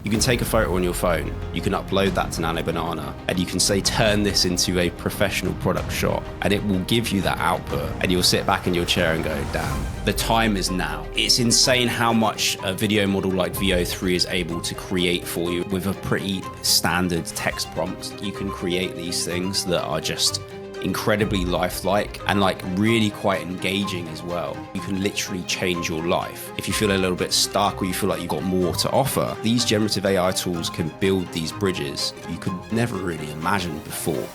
You can take a photo on your phone, you can upload that to Nano Banana, and you can say, turn this into a professional product shot, and it will give you that output, and you'll sit back in your chair and go, damn, the time is now. It's insane how much a video model like VO3 is able to create for you with a pretty standard text prompt. You can create these things that are just incredibly lifelike and like really quite engaging as well. You can literally change your life. If you feel a little bit stuck or you feel like you've got more to offer, these generative AI tools can build these bridges you could never really imagine before.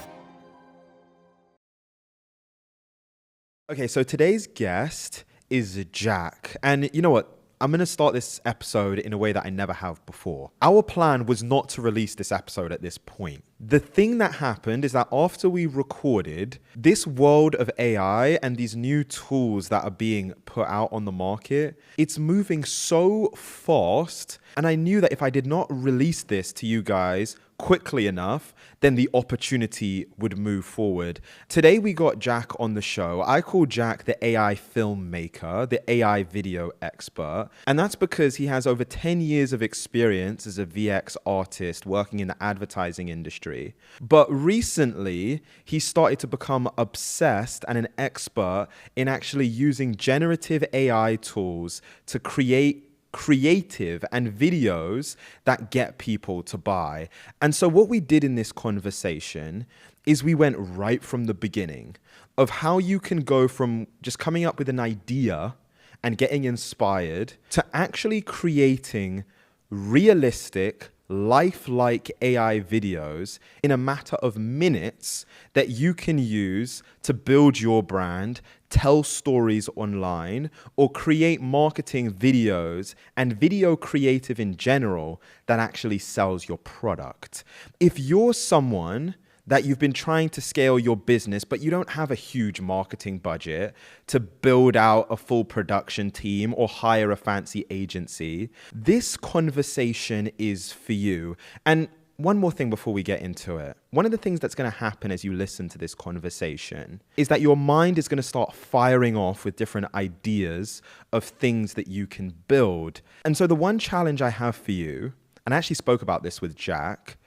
Okay, so today's guest is Jack. And you know what? I'm going to start this episode in a way that I never have before. Our plan was not to release this episode at this point. The thing that happened is that after we recorded, this world of AI and these new tools that are being put out on the market, it's moving so fast. And I knew that if I did not release this to you guys quickly enough, then the opportunity would move forward. Today we got Jack on the show. I call Jack the AI filmmaker, the AI video expert. And that's because he has over 10 years of experience as a VX artist working in the advertising industry. But recently, he started to become obsessed and an expert in actually using generative AI tools to create creative and videos that get people to buy. And so what we did in this conversation is we went right from the beginning of how you can go from just coming up with an idea and getting inspired to actually creating realistic, lifelike AI videos in a matter of minutes that you can use to build your brand, tell stories online, or create marketing videos and video creative in general that actually sells your product. If you're someone that you've been trying to scale your business, but you don't have a huge marketing budget to build out a full production team or hire a fancy agency, this conversation is for you. And one more thing before we get into it. One of the things that's going to happen as you listen to this conversation is that your mind is going to start firing off with different ideas of things that you can build. And so the one challenge I have for you, and I actually spoke about this with Jack,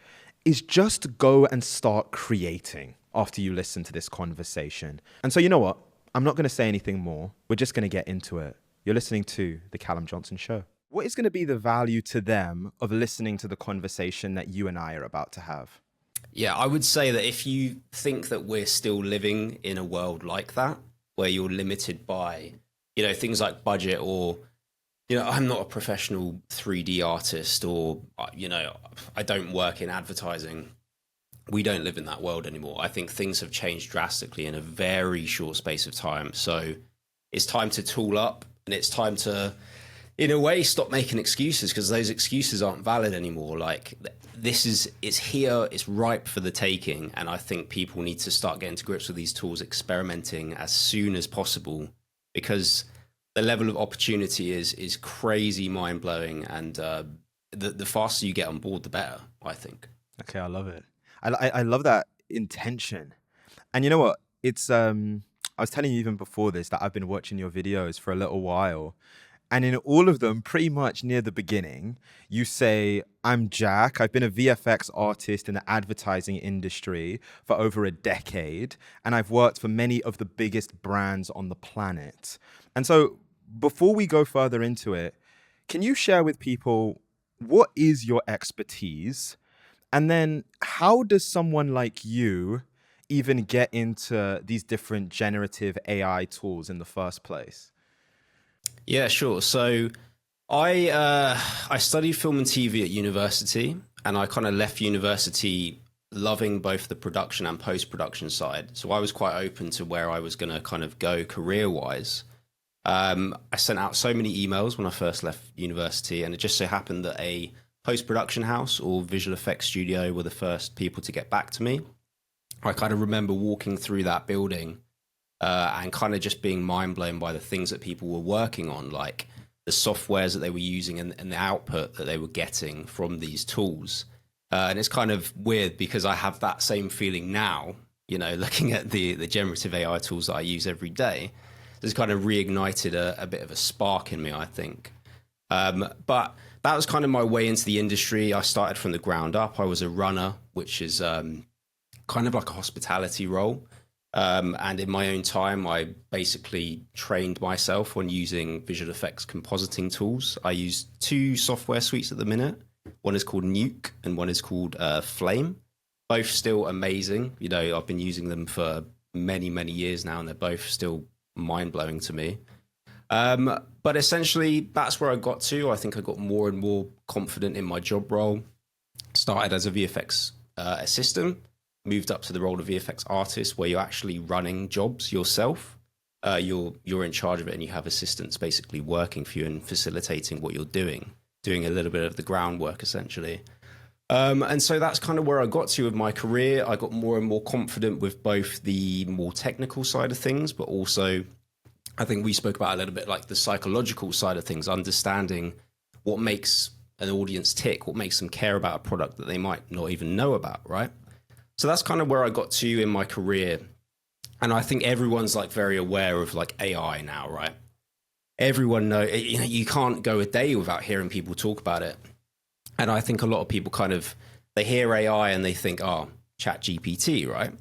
is just go and start creating after you listen to this conversation. And so you know what? I'm not going to say anything more. We're just going to get into it. You're listening to The Callum Johnson Show. What is going to be the value to them of listening to the conversation that you and I are about to have? Yeah, I would say that if you think that we're still living in a world like that, where you're limited by, things like budget or, I'm not a professional 3D artist or, I don't work in advertising. We don't live in that world anymore. I think things have changed drastically in a very short space of time. So it's time to tool up and it's time to, in a way, stop making excuses because those excuses aren't valid anymore. Like it's here, it's ripe for the taking. And I think people need to start getting to grips with these tools, experimenting as soon as possible because the level of opportunity is crazy, mind blowing. And the faster you get on board, the better, I think. Okay, I love it. I love that intention. And you know what? It's I was telling you even before this that I've been watching your videos for a little while. And in all of them, pretty much near the beginning, you say, I'm Jack. I've been a VFX artist in the advertising industry for over a decade. And I've worked for many of the biggest brands on the planet. And so before we go further into it, can you share with people what is your expertise? And then how does someone like you even get into these different generative AI tools in the first place? Yeah, sure. So I studied film and TV at university, and I kind of left university loving both the production and post-production side. So I was quite open to where I was going to kind of go career-wise. I sent out so many emails when I first left university, and it just so happened that a post-production house or visual effects studio were the first people to get back to me. I kind of remember walking through that building and kind of just being mind blown by the things that people were working on, like the softwares that they were using and the output that they were getting from these tools. And it's kind of weird because I have that same feeling now, looking at the generative AI tools that I use every day. It's kind of reignited a bit of a spark in me, I think. But that was kind of my way into the industry. I started from the ground up. I was a runner, which is kind of like a hospitality role. And in my own time, I basically trained myself on using visual effects compositing tools. I use two software suites at the minute. One is called Nuke and one is called Flame. Both still amazing. You know, I've been using them for many, many years now, and they're both still mind-blowing to me. But essentially, that's where I got to. I think I got more and more confident in my job role. Started as a VFX assistant, moved up to the role of VFX artist, where you're actually running jobs yourself. You're in charge of it, and you have assistants basically working for you and facilitating what you're doing a little bit of the groundwork, essentially. And so that's kind of where I got to with my career. I got more and more confident with both the more technical side of things, but also I think we spoke about a little bit like the psychological side of things, understanding what makes an audience tick, what makes them care about a product that they might not even know about, right? So that's kind of where I got to in my career. And I think everyone's like very aware of like AI now, right? Everyone you can't go a day without hearing people talk about it. And I think a lot of people they hear AI and they think, oh, Chat GPT, right?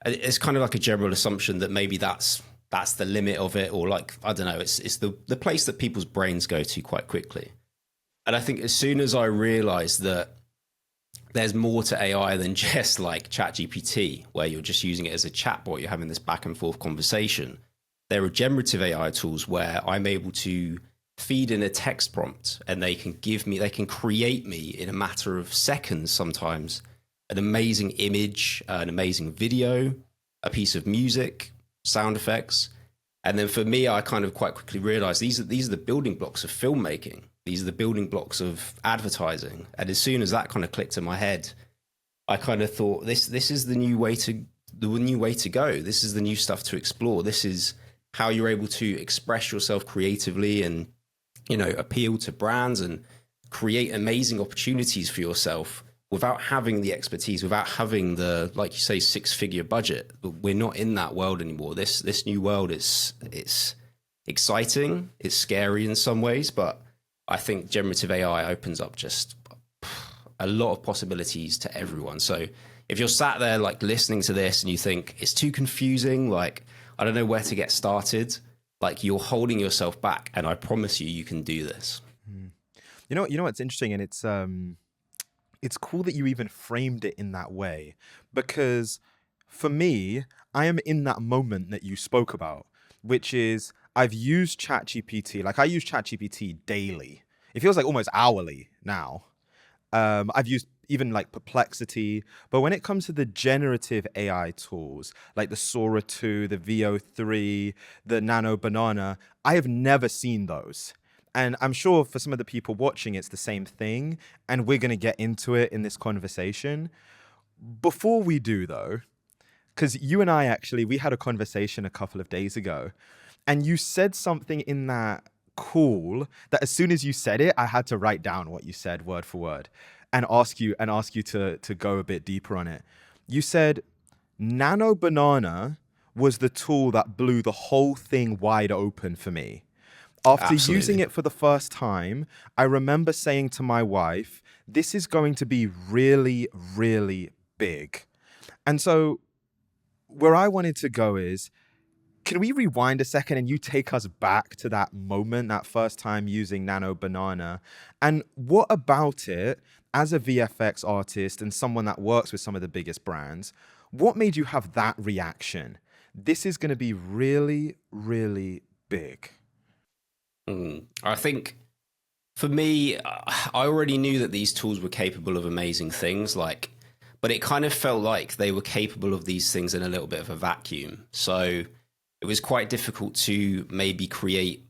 It's kind of like a general assumption that maybe that's the limit of it, or like, I don't know, it's the place that people's brains go to quite quickly. And I think as soon as I realized that there's more to AI than just like Chat GPT, where you're just using it as a chatbot, you're having this back and forth conversation. There are generative AI tools where I'm able to feed in a text prompt and they can create me in a matter of seconds sometimes an amazing image, an amazing video, a piece of music, sound effects. And then for me, I kind of quite quickly realized these are the building blocks of filmmaking. These are the building blocks of advertising. And as soon as that kind of clicked in my head, I kind of thought this is the new way to go. This is the new stuff to explore. This is how you're able to express yourself creatively and, you know, appeal to brands and create amazing opportunities for yourself without having the expertise, without having the, like you say, 6-figure budget. We're not in that world anymore. This new world it's exciting, it's scary in some ways, but I think generative AI opens up just a lot of possibilities to everyone. So if you're sat there like listening to this and you think it's too confusing, like I don't know where to get started, like you're holding yourself back, and I promise you can do this. You know what's interesting, and it's cool that you even framed it in that way, because for me, I am in that moment that you spoke about, which is I've used ChatGPT. Like I use ChatGPT daily. It feels like almost hourly now. I've used even like Perplexity, but when it comes to the generative AI tools, like the Sora 2, the VO3, the Nano Banana, I have never seen those. And I'm sure for some of the people watching, it's the same thing. And we're going to get into it in this conversation. Before we do, though, because you and I we had a conversation a couple of days ago, and you said something in that call that as soon as you said it, I had to write down what you said word for word and ask you to go a bit deeper on it. You said Nano Banana was the tool that blew the whole thing wide open for me. After Absolutely. using it for the first time, I remember saying to my wife, this is going to be really, really big. And so where I wanted to go is, can we rewind a second and you take us back to that moment, that first time using Nano Banana? And what about it, as a VFX artist and someone that works with some of the biggest brands, what made you have that reaction? This is going to be really, really big. I think for me, I already knew that these tools were capable of amazing things, but it kind of felt like they were capable of these things in a little bit of a vacuum. So it was quite difficult to maybe create,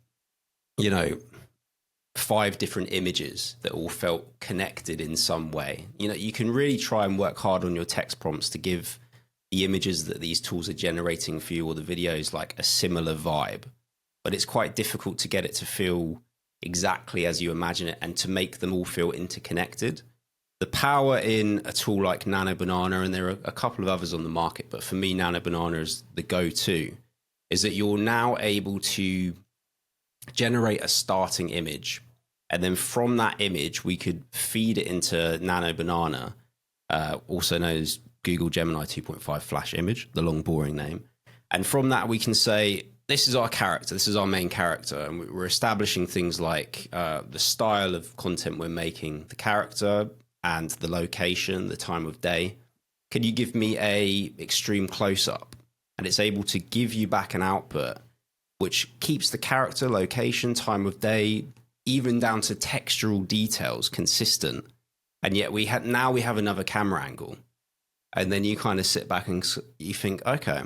5 different images that all felt connected in some way. You can really try and work hard on your text prompts to give the images that these tools are generating for you or the videos like a similar vibe. But it's quite difficult to get it to feel exactly as you imagine it and to make them all feel interconnected. The power in a tool like Nano Banana, and there are a couple of others on the market, but for me, Nano Banana is the go-to, is that you're now able to generate a starting image. And then from that image, we could feed it into Nano Banana, also known as Google Gemini 2.5 Flash image, the long, boring name. And from that, we can say, this is our character, this is our main character. And we're establishing things like the style of content we're making, the character and the location, the time of day. Can you give me a extreme close-up? And it's able to give you back an output which keeps the character, location, time of day, even down to textural details consistent. And yet we have another camera angle. And then you kind of sit back and you think, okay,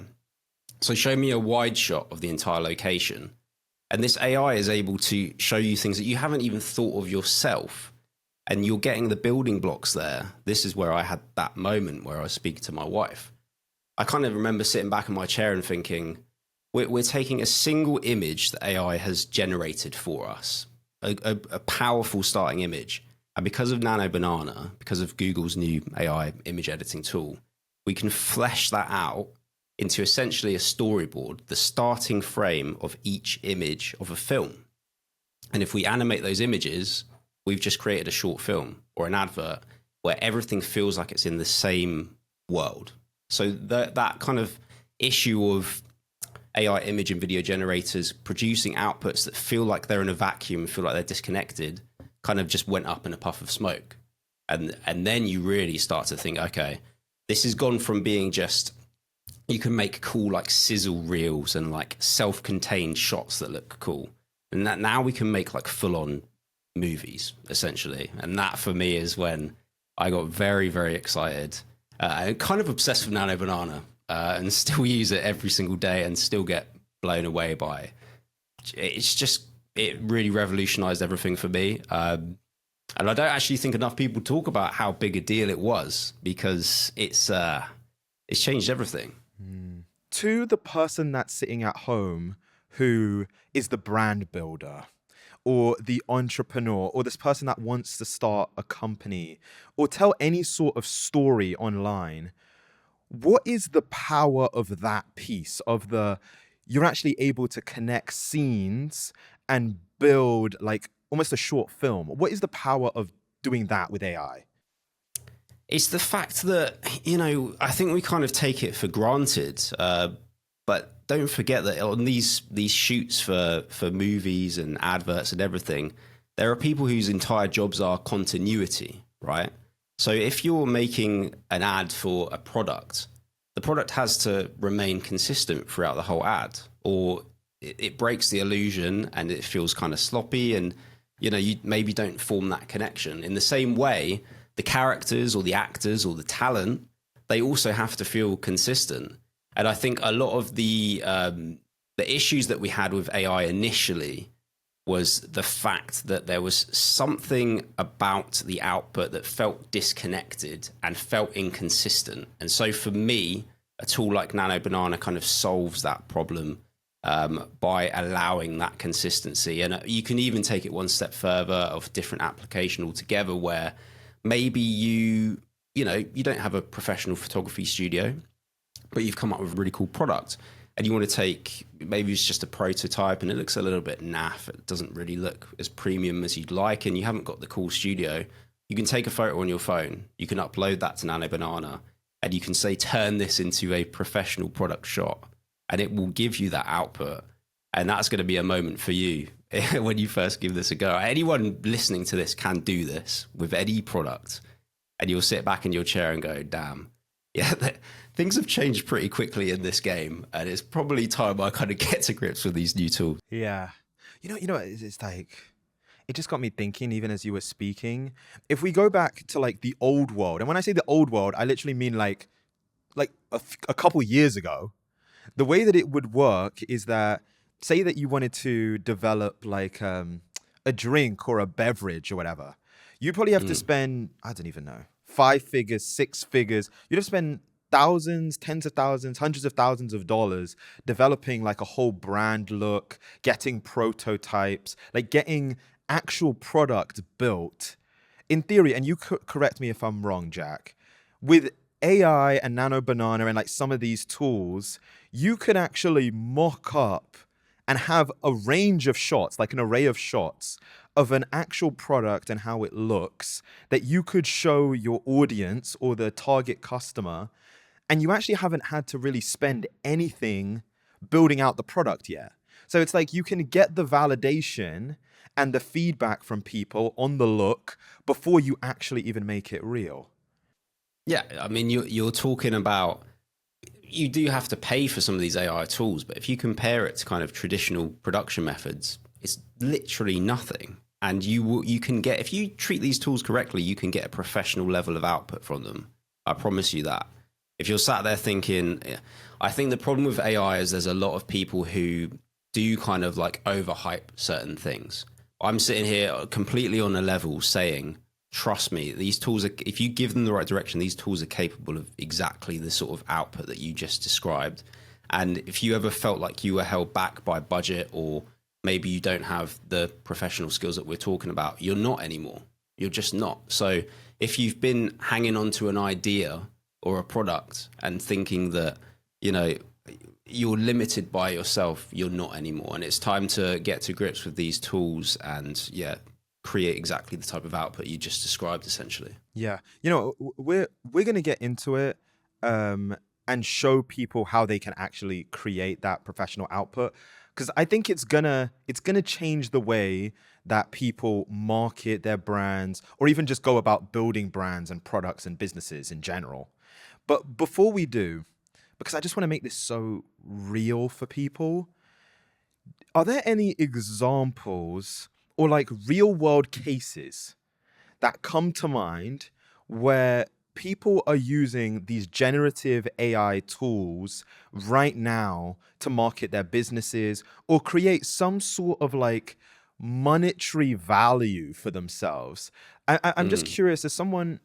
so show me a wide shot of the entire location. And this AI is able to show you things that you haven't even thought of yourself. And you're getting the building blocks there. This is where I had that moment where I was speaking to my wife. I kind of remember sitting back in my chair and thinking, we're taking a single image that AI has generated for us, a powerful starting image. And because of Nano Banana, because of Google's new AI image editing tool, we can flesh that out into essentially a storyboard, the starting frame of each image of a film. And if we animate those images, we've just created a short film or an advert where everything feels like it's in the same world. So that kind of issue of AI image and video generators producing outputs that feel like they're in a vacuum, feel like they're disconnected, kind of just went up in a puff of smoke. And then you really start to think, okay, this has gone from being just, you can make cool like sizzle reels and like self-contained shots that look cool. And that now we can make like full-on movies, essentially. And that for me is when I got very, very excited and kind of obsessed with Nano Banana and still use it every single day and still get blown away by it. It's just, it really revolutionized everything for me. And I don't actually think enough people talk about how big a deal it was because it's changed everything. To the person that's sitting at home who is the brand builder or the entrepreneur or this person that wants to start a company or tell any sort of story online, what is the power of that piece of you're actually able to connect scenes and build like almost a short film? What is the power of doing that with AI? It's the fact that, I think we kind of take it for granted, but don't forget that on these shoots for movies and adverts and everything, there are people whose entire jobs are continuity, right? So if you're making an ad for a product, the product has to remain consistent throughout the whole ad, or it breaks the illusion and it feels kind of sloppy and, you maybe don't form that connection. In the same way, the characters or the actors or the talent, they also have to feel consistent. And I think a lot of the issues that we had with AI initially was the fact that there was something about the output that felt disconnected and felt inconsistent. And so for me, a tool like Nano Banana kind of solves that problem by allowing that consistency. And you can even take it one step further of a different application altogether where maybe you don't have a professional photography studio, but you've come up with a really cool product and you want to take, maybe it's just a prototype and it looks a little bit naff. It doesn't really look as premium as you'd like and you haven't got the cool studio. You can take a photo on your phone. You can upload that to Nano Banana and you can say, turn this into a professional product shot and it will give you that output. And that's going to be a moment for you when you first give this a go. Anyone listening to this can do this with any product and you'll sit back in your chair and go, damn, yeah, things have changed pretty quickly in this game, and it's probably time I kind of get to grips with these new tools. Yeah. It's like, it just got me thinking, even as you were speaking, if we go back to like the old world, and when I say the old world, I literally mean like a couple years ago, the way that it would work is that, say that you wanted to develop like a drink or a beverage or whatever, you probably have to spend, I don't even know, 5 figures, 6 figures. You'd have spent thousands, tens of thousands, hundreds of thousands of dollars developing like a whole brand look, getting prototypes, like getting actual product built. In theory, and you correct me if I'm wrong, Jack, with AI and Nano Banana and like some of these tools, you could actually mock up and have a range of shots, like an array of shots of an actual product and how it looks that you could show your audience or the target customer, and you actually haven't had to really spend anything building out the product yet. So it's like you can get the validation and the feedback from people on the look before you actually even make it real. Yeah, I mean, you're talking about, you do have to pay for some of these AI tools, but if you compare it to kind of traditional production methods, it's literally nothing. And you can get, if you treat these tools correctly, you can get a professional level of output from them. I promise you that. If you're sat there thinking, I think the problem with AI is there's a lot of people who do kind of like overhype certain things. I'm sitting here completely on a level saying, trust me, these tools are, if you give them the right direction, these tools are capable of exactly the sort of output that you just described. And if you ever felt like you were held back by budget, or maybe you don't have the professional skills that we're talking about, you're not anymore. You're just not. So if you've been hanging on to an idea or a product and thinking that, you know, you're limited by yourself, you're not anymore. And it's time to get to grips with these tools and, yeah, create exactly the type of output you just described, essentially. Yeah, we're gonna get into it, and show people how they can actually create that professional output, because I think it's gonna change the way that people market their brands or even just go about building brands and products and businesses in general. But before we do, because I just want to make this so real for people, are there any examples or like real world cases that come to mind where people are using these generative AI tools right now to market their businesses or create some sort of like monetary value for themselves? I'm just curious, as someone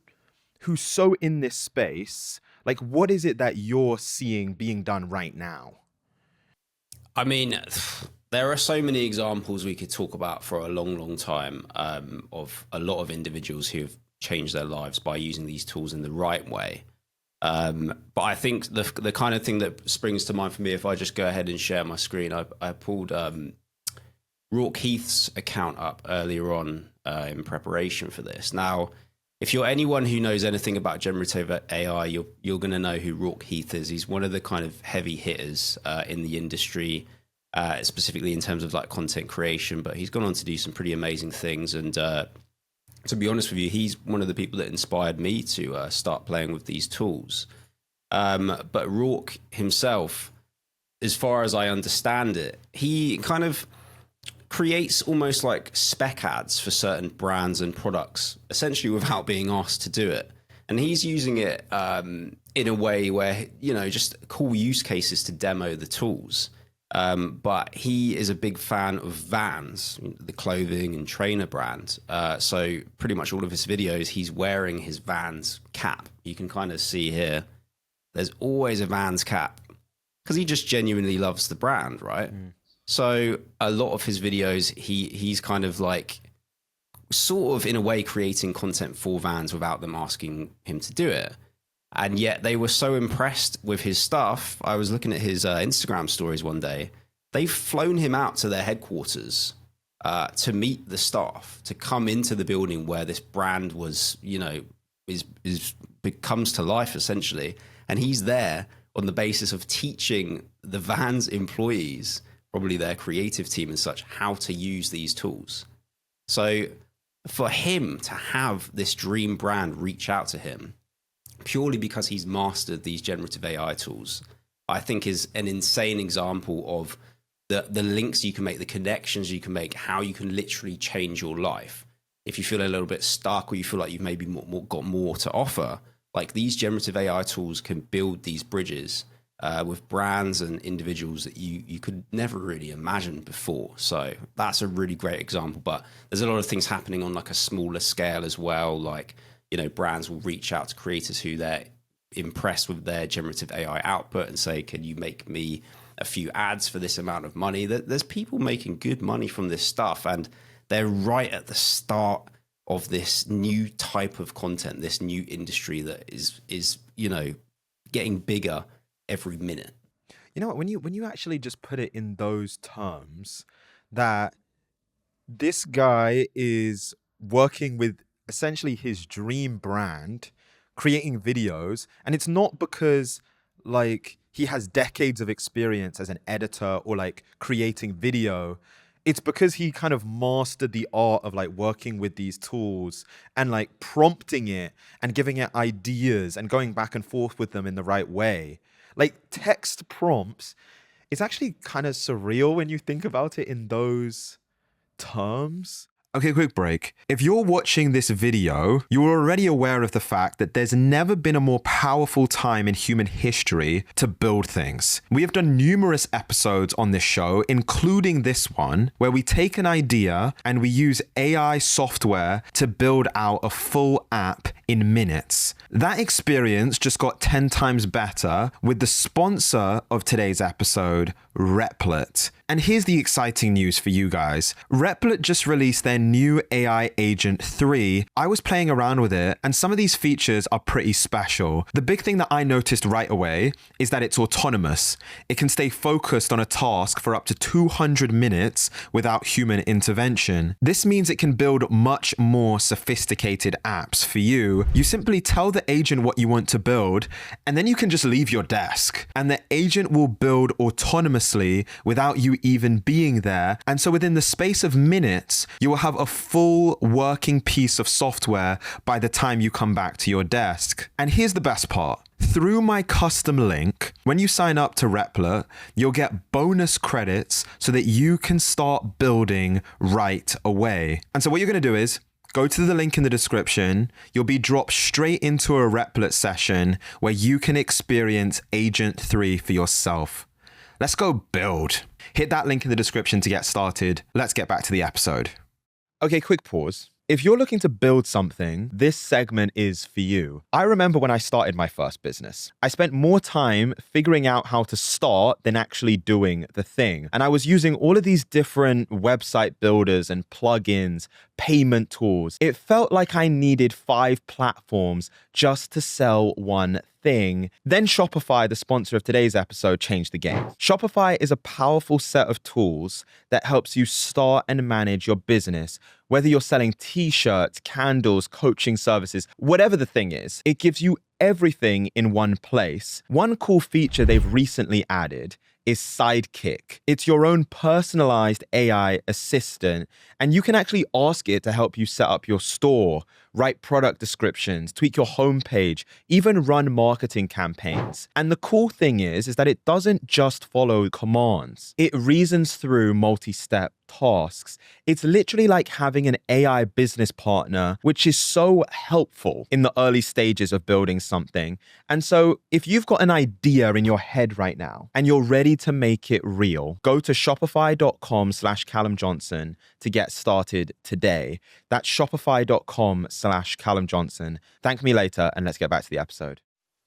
who's so in this space, like what is it that you're seeing being done right now? I mean, there are so many examples we could talk about for a long, long time, of a lot of individuals who have changed their lives by using these tools in the right way. But I think the kind of thing that springs to mind for me, if I just go ahead and share my screen, I pulled Rourke Heath's account up earlier on in preparation for this. Now, if you're anyone who knows anything about generative AI, you're going to know who Rourke Heath is. He's one of the kind of heavy hitters in the industry, specifically in terms of like content creation. But he's gone on to do some pretty amazing things. And to be honest with you, he's one of the people that inspired me to start playing with these tools. But Rourke himself, as far as I understand it, he kind of creates almost like spec ads for certain brands and products, essentially without being asked to do it. And he's using it in a way where, you know, just cool use cases to demo the tools. But he is a big fan of Vans, the clothing and trainer brand. So pretty much all of his videos, he's wearing his Vans cap. You can kind of see here, there's always a Vans cap because he just genuinely loves the brand, right? So a lot of his videos, he's kind of like sort of in a way creating content for Vans without them asking him to do it. And yet they were so impressed with his stuff. I was looking at his Instagram stories one day. They've flown him out to their headquarters to meet the staff, to come into the building where this brand was, you know, comes to life essentially. And he's there on the basis of teaching the Vans employees, probably their creative team and such, how to use these tools. So for him to have this dream brand reach out to him purely because he's mastered these generative AI tools, I think is an insane example of the links you can make, the connections you can make, how you can literally change your life. If you feel a little bit stuck or you feel like you've maybe got more to offer, like these generative AI tools can build these bridges with brands and individuals that you could never really imagine before. So that's a really great example. But there's a lot of things happening on like a smaller scale as well. Like, you know, brands will reach out to creators who they're impressed with their generative AI output and say, can you make me a few ads for this amount of money? There's people making good money from this stuff, and they're right at the start of this new type of content, this new industry that is you know, getting bigger every minute. You know what? When you actually just put it in those terms, that This guy is working with essentially his dream brand, creating videos. And it's not because like he has decades of experience as an editor or like creating video. It's because he kind of mastered the art of like working with these tools and like prompting it and giving it ideas and going back and forth with them in the right way. Like text prompts, it's actually kind of surreal when you think about it in those terms. Okay, quick break. If you're watching this video, you're already aware of the fact that there's never been a more powerful time in human history to build things. We have done numerous episodes on this show, including this one, where we take an idea and we use AI software to build out a full app in minutes. That experience just got 10 times better with the sponsor of today's episode, Replit. And here's the exciting news for you guys. Replit just released their new AI Agent 3. I was playing around with it, and some of these features are pretty special. The big thing that I noticed right away is that it's autonomous. It can stay focused on a task for up to 200 minutes without human intervention. This means it can build much more sophisticated apps for you. You simply tell the agent what you want to build, and then you can just leave your desk. And the agent will build autonomously without you even being there. And so within the space of minutes, you will have a full working piece of software by the time you come back to your desk. And here's the best part. Through my custom link, when you sign up to Replit, you'll get bonus credits so that you can start building right away. And so what you're going to do is go to the link in the description. You'll be dropped straight into a Replit session where you can experience Agent 3 for yourself. Let's go build. Hit that link in the description to get started. Let's get back to the episode. Okay, quick pause. If you're looking to build something, this segment is for you. I remember when I started my first business, I spent more time figuring out how to start than actually doing the thing. And I was using all of these different website builders and plugins, payment tools. It felt like I needed 5 platforms just to sell one thing. Then Shopify, the sponsor of today's episode, changed the game. Shopify is a powerful set of tools that helps you start and manage your business. Whether you're selling t-shirts, candles, coaching services, whatever the thing is, it gives you everything in one place. One cool feature they've recently added is Sidekick. It's your own personalized AI assistant, and you can actually ask it to help you set up your store, write product descriptions, tweak your homepage, even run marketing campaigns. And the cool thing is that it doesn't just follow commands. It reasons through multi-step tasks. It's literally like having an AI business partner, which is so helpful in the early stages of building something. And so if you've got an idea in your head right now and you're ready to make it real, go to shopify.com/Callum Johnson to get started today. That's shopify.com/Callum Johnson. Thank me later, and let's get back to the episode.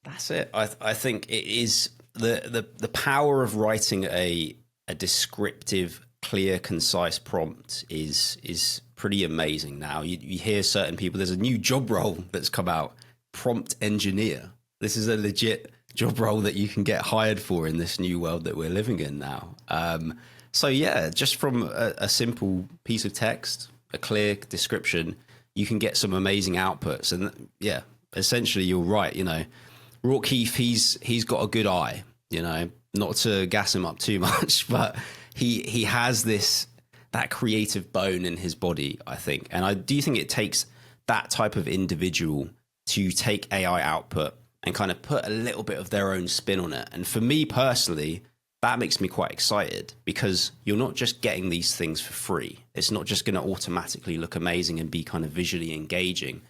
That's it. I think it is the power of writing a descriptive, clear, concise prompt is pretty amazing now. You hear certain people, there's a new job role that's come out, prompt engineer. This is a legit job role that you can get hired for in this new world that we're living in now. So yeah, just from a simple piece of text, a clear description, you can get some amazing outputs. And yeah, essentially you're right. You know, Rourke, he's got a good eye, you know, not to gas him up too much, but he has that creative bone in his body, I think. And I do think it takes that type of individual to take AI output and kind of put a little bit of their own spin on it. And for me personally, that makes me quite excited because you're not just getting these things for free. It's not just going to automatically look amazing and be kind of visually engaging.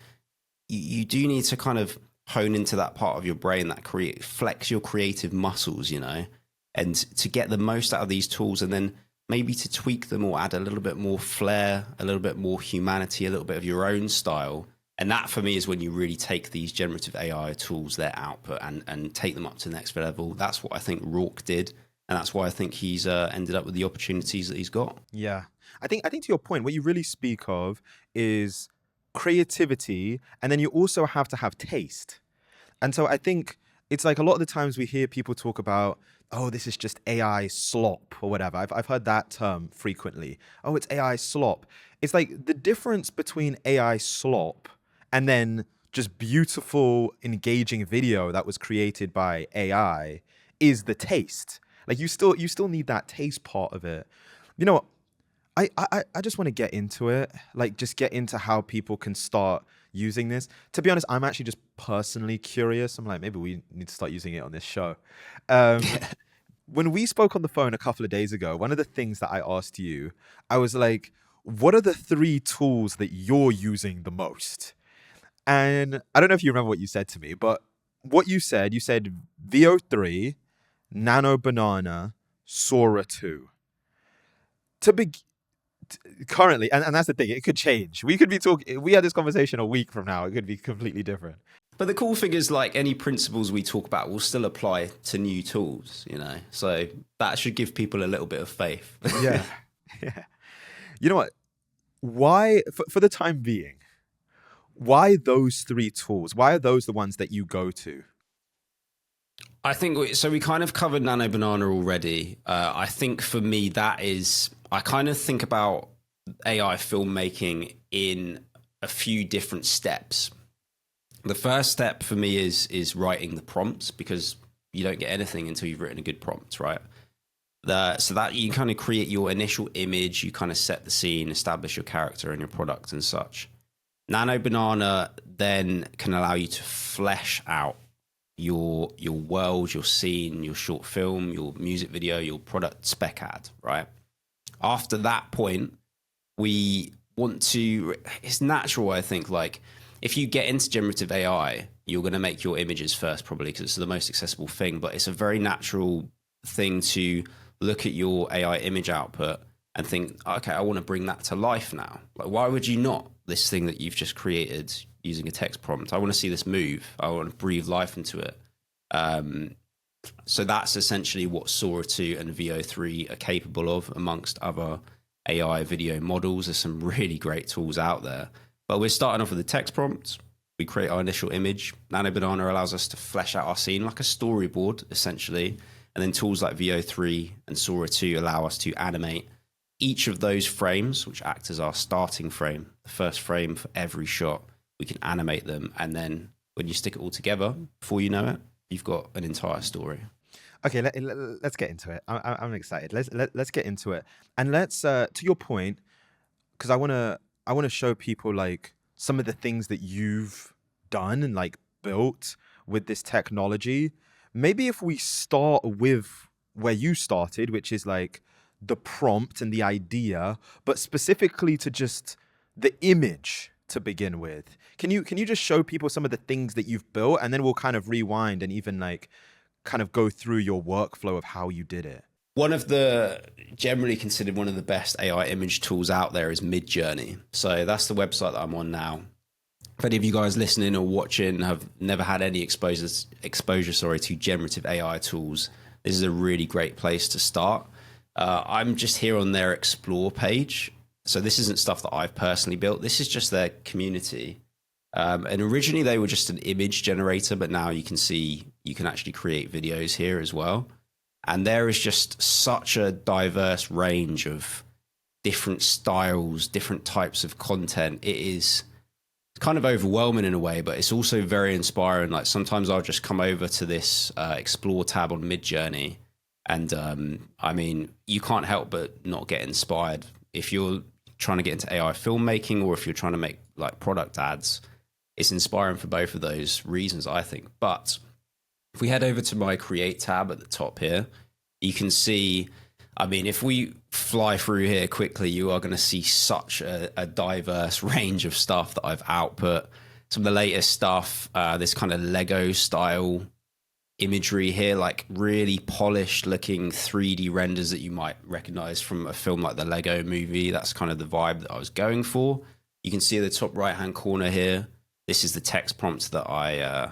You do need to kind of hone into that part of your brain that flex your creative muscles, you know, and to get the most out of these tools, and then maybe to tweak them or add a little bit more flair, a little bit more humanity, a little bit of your own style. And that for me is when you really take these generative AI tools, their output, and take them up to the next level. That's what I think Rourke did. And that's why I think he's ended up with the opportunities that he's got. Yeah. I think to your point, what you really speak of is creativity, and then you also have to have taste. And so I think it's like a lot of the times we hear people talk about, oh, this is just AI slop or whatever. I've heard that term frequently. Oh, it's AI slop. It's like the difference between AI slop and then just beautiful, engaging video that was created by AI is the taste. Like you still need that taste part of it. You know what? I just want to get into it, like just get into how people can start using this. To be honest, I'm actually just personally curious. I'm like, maybe we need to start using it on this show. Um, when we spoke on the phone a couple of days ago, one of the things that I asked you, I was like, what are the three tools that you're using the most? And I don't know if you remember what you said to me, but what you said VO3, Nano Banana, Sora 2. To be currently, and that's the thing, it could change. We could be talking, we had this conversation a week from now, it could be completely different. But the cool thing is, like, any principles we talk about will still apply to new tools, you know? So that should give people a little bit of faith. Yeah. Yeah. You know what? Why, for the time being, why those three tools? Why are those the ones that you go to? I think so. We kind of covered Nano Banana already. I think for me, that is, I kind of think about AI filmmaking in a few different steps. The first step for me is writing the prompts, because you don't get anything until you've written a good prompt, right? So that you kind of create your initial image, you kind of set the scene, establish your character and your product and such. Nano Banana then can allow you to flesh out your world, your scene, your short film, your music video, your product spec ad, right? After that point, we want to, it's natural, I think, like if you get into generative AI, you're going to make your images first, probably because it's the most accessible thing, but it's a very natural thing to look at your AI image output and think, okay, I want to bring that to life now. Like, why would you not? This thing that you've just created using a text prompt, I want to see this move. I want to breathe life into it. So that's essentially what Sora 2 and VO3 are capable of, amongst other AI video models. There's some really great tools out there. But we're starting off with a text prompt. We create our initial image. Nano Banana allows us to flesh out our scene like a storyboard, essentially. And then tools like VO3 and Sora 2 allow us to animate each of those frames, which act as our starting frame, the first frame for every shot. We can animate them. And then when you stick it all together, before you know it, you've got an entire story. Okay, let's get into it. I'm excited. Let's get into it, and let's to your point, because I wanna show people like some of the things that you've done and like built with this technology. Maybe if we start with where you started, which is like the prompt and the idea, but specifically to just the image to begin with. Can you just show people some of the things that you've built, and then we'll kind of rewind and even like kind of go through your workflow of how you did it? One of the generally considered one of the best AI image tools out there is Midjourney. So that's the website that I'm on now. If any of you guys listening or watching have never had any exposure to generative AI tools, this is a really great place to start. I'm just here on their explore page. So this isn't stuff that I've personally built. This is just their community. And originally they were just an image generator, but now you can see you can actually create videos here as well. And there is just such a diverse range of different styles, different types of content. It is kind of overwhelming in a way, but it's also very inspiring. Like sometimes I'll just come over to this explore tab on Midjourney, and I mean, you can't help but not get inspired if you're trying to get into AI filmmaking or if you're trying to make like product ads. It's inspiring for both of those reasons, I think. But if we head over to my create tab at the top here, you can see, I mean, if we fly through here quickly, you are going to see such a diverse range of stuff that I've output. Some of the latest stuff, this kind of Lego style imagery here, like really polished looking 3D renders that you might recognize from a film like the Lego movie. That's kind of the vibe that I was going for. You can see at the top right hand corner here, this is the text prompt that I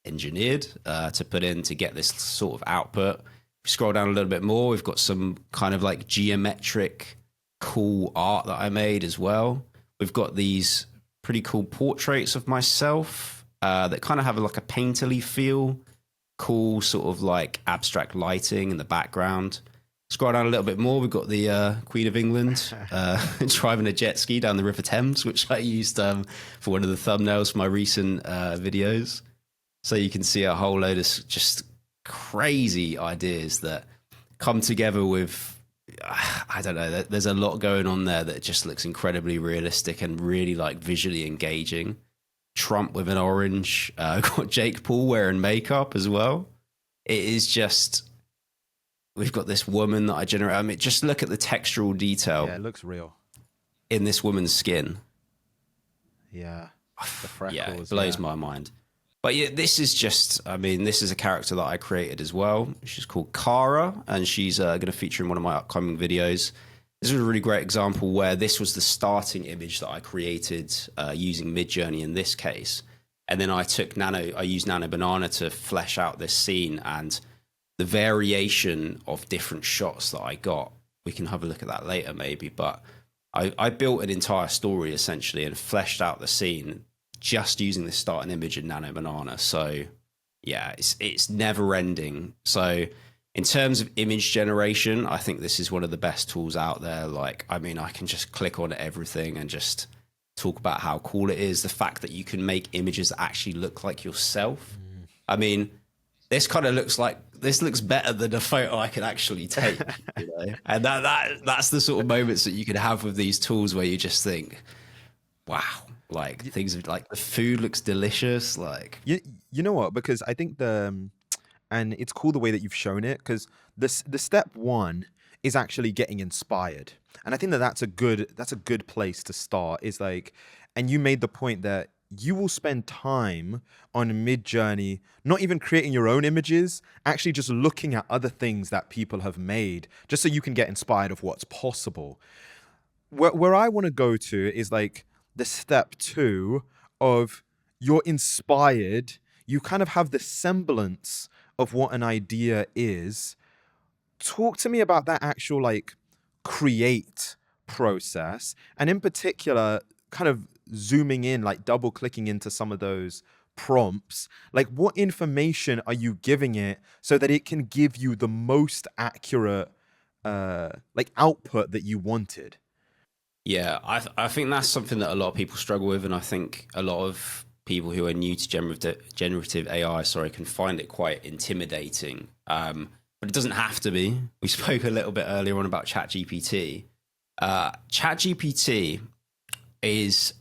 engineered to put in to get this sort of output. Scroll down a little bit more, we've got some kind of like geometric cool art that I made as well. We've got these pretty cool portraits of myself that kind of have like a painterly feel. cool sort of like abstract lighting in the background. Scroll down a little bit more. We've got the Queen of England driving a jet ski down the River Thames, which I used for one of the thumbnails for my recent videos. So you can see a whole load of just crazy ideas that come together with, I don't know, there's a lot going on there that just looks incredibly realistic and really like visually engaging. Trump with an orange, got Jake Paul wearing makeup as well. It is just... We've got this woman that I generate. I mean, just look at the textural detail. Yeah, it looks real. In this woman's skin. Yeah. The freckles. Yeah, it blows my mind. But yeah, this is just, I mean, this is a character that I created as well. She's called Kara, and she's going to feature in one of my upcoming videos. This is a really great example where this was the starting image that I created using Midjourney in this case. And then I used Nano Banana to flesh out this scene, and the variation of different shots that I got, we can have a look at that later maybe, but I built an entire story essentially and fleshed out the scene just using this starting image in Nano Banana. So yeah, it's never ending. So in terms of image generation, I think this is one of the best tools out there. Like, I mean, I can just click on everything and just talk about how cool it is. The fact that you can make images that actually look like yourself. I mean, this kind of looks like, this looks better than a photo I can actually take, you know? And that's the sort of moments that you can have with these tools where you just think, wow, like things like the food looks delicious. Like, you know what? Because I think and it's cool the way that you've shown it, because the step one is actually getting inspired. And I think that's a good place to start, is like, and you made the point that you will spend time on Midjourney, not even creating your own images, actually just looking at other things that people have made, just so you can get inspired of what's possible. Where I want to go to is like the step two of you're inspired, you kind of have the semblance of what an idea is. Talk to me about that actual like create process, and in particular, kind of zooming in, like double clicking into some of those prompts. Like, what information are you giving it so that it can give you the most accurate like output that you wanted? yeah, I think that's something that a lot of people struggle with, and I think a lot of people who are new to generative AI, can find it quite intimidating. But it doesn't have to be. We spoke a little bit earlier on about ChatGPT. ChatGPT is,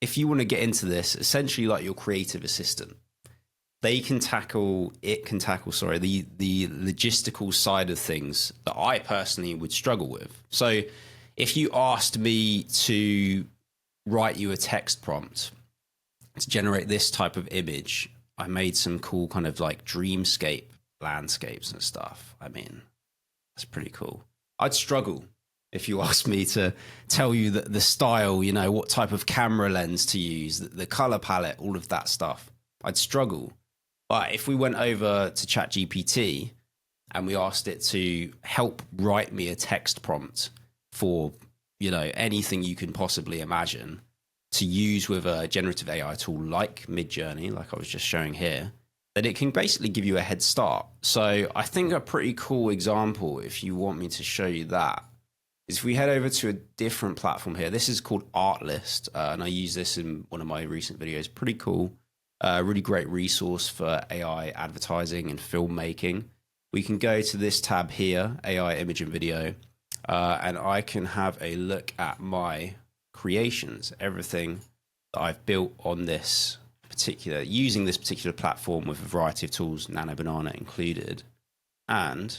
if you want to get into this, essentially like your creative assistant. It can tackle the logistical side of things that I personally would struggle with. So if you asked me to write you a text prompt to generate this type of image, I made some cool kind of like dreamscape landscapes and stuff. I mean, that's pretty cool. I'd struggle if you asked me to tell you that the style, you know, what type of camera lens to use, the color palette, all of that stuff. I'd struggle. But if we went over to ChatGPT and we asked it to help write me a text prompt for, you know, anything you can possibly imagine to use with a generative AI tool like Midjourney, like I was just showing here, then it can basically give you a head start. So I think a pretty cool example, if you want me to show you that, is if we head over to a different platform here. This is called Artlist, and I use this in one of my recent videos. Pretty cool. Really great resource for AI advertising and filmmaking. We can go to this tab here, AI image and video, and I can have a look at my creations, everything that I've built on this particular, using this particular platform with a variety of tools, Nano Banana included. And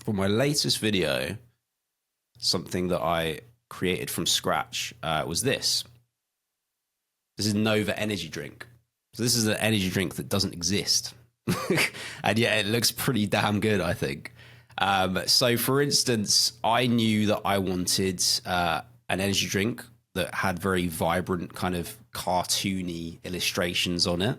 for my latest video, something that I created from scratch was this. This is Nova energy drink. So this is an energy drink that doesn't exist. And yet it looks pretty damn good, I think. So for instance, I knew that I wanted an energy drink that had very vibrant kind of cartoony illustrations on it.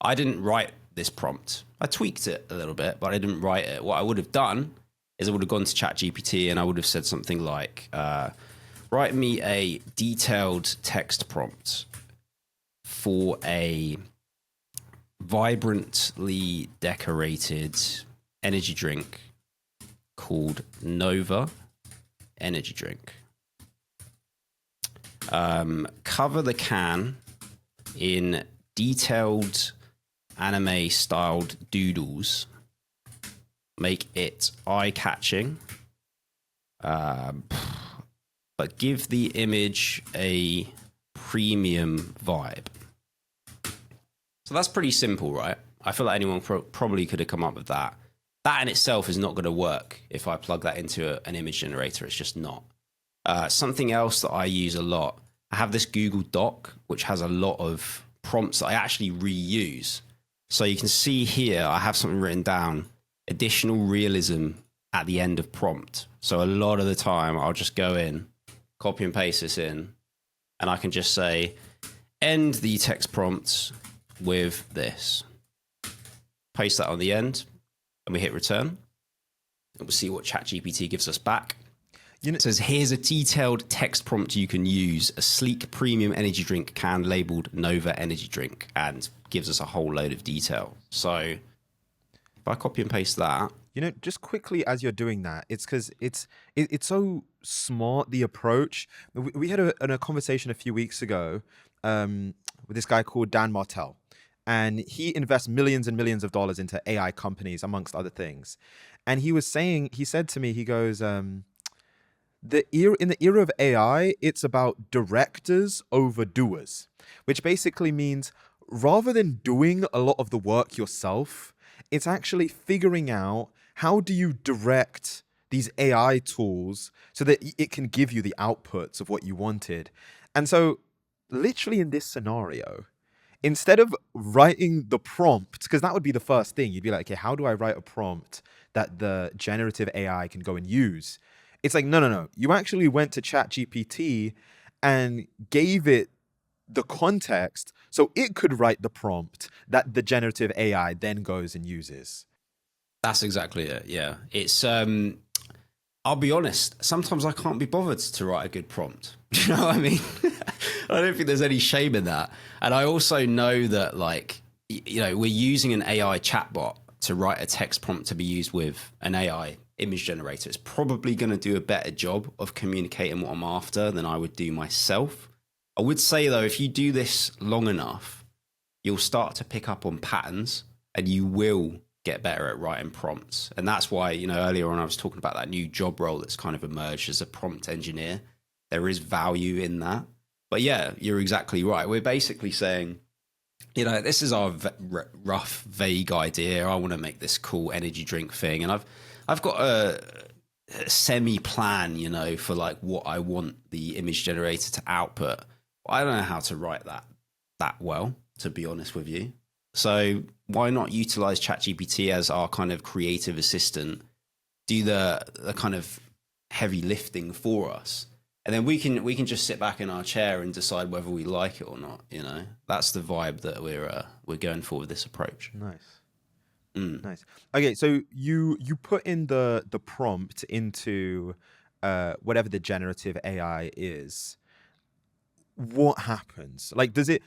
I didn't write this prompt. I tweaked it a little bit, but I didn't write it. What I would have done is I would have gone to ChatGPT and I would have said something like, write me a detailed text prompt for a vibrantly decorated energy drink called Nova Energy Drink. Cover the can in detailed anime-styled doodles. Make it eye-catching, but give the image a premium vibe. So that's pretty simple, right? I feel like anyone probably could have come up with that. That in itself is not going to work if I plug that into an image generator. It's just not. Something else that I use a lot, I have this Google Doc, which has a lot of prompts that I actually reuse. So you can see here, I have something written down, additional realism at the end of prompt. So a lot of the time I'll just go in, copy and paste this in, and I can just say, end the text prompts with this. Paste that on the end, and we hit return. And we'll see what ChatGPT gives us back. It says, here's a detailed text prompt you can use, a sleek premium energy drink can labeled Nova Energy Drink, and gives us a whole load of detail. So if I copy and paste that. Just quickly as you're doing that, it's because it's so smart, the approach. We had a conversation a few weeks ago with this guy called Dan Martell. And he invests millions and millions of dollars into AI companies, amongst other things. And he said to me, he goes, in the era of AI, it's about directors over doers, which basically means rather than doing a lot of the work yourself, it's actually figuring out how do you direct these AI tools so that it can give you the outputs of what you wanted. And so literally in this scenario, instead of writing the prompt, because that would be the first thing, you'd be like, okay, how do I write a prompt that the generative AI can go and use? It's like, no. You actually went to ChatGPT and gave it the context so it could write the prompt that the generative AI then goes and uses. That's exactly it. Yeah. It's, I'll be honest, sometimes I can't be bothered to write a good prompt. Do you know what I mean? I don't think there's any shame in that. And I also know that, like, we're using an AI chatbot to write a text prompt to be used with an AI image generator. It's probably going to do a better job of communicating what I'm after than I would do myself. I would say, though, if you do this long enough, you'll start to pick up on patterns and you will get better at writing prompts. And that's why, earlier on I was talking about that new job role that's kind of emerged as a prompt engineer. There is value in that. But yeah, you're exactly right. We're basically saying, this is our rough, vague idea. I want to make this cool energy drink thing. And I've got a semi-plan, for like what I want the image generator to output. I don't know how to write that well, to be honest with you. So why not utilize ChatGPT as our kind of creative assistant, do the kind of heavy lifting for us, and then we can just sit back in our chair and decide whether we like it or not. That's the vibe that we're going for with this approach. Nice. Nice. Okay, so you put in the prompt into whatever the generative AI is. What happens? Like, does it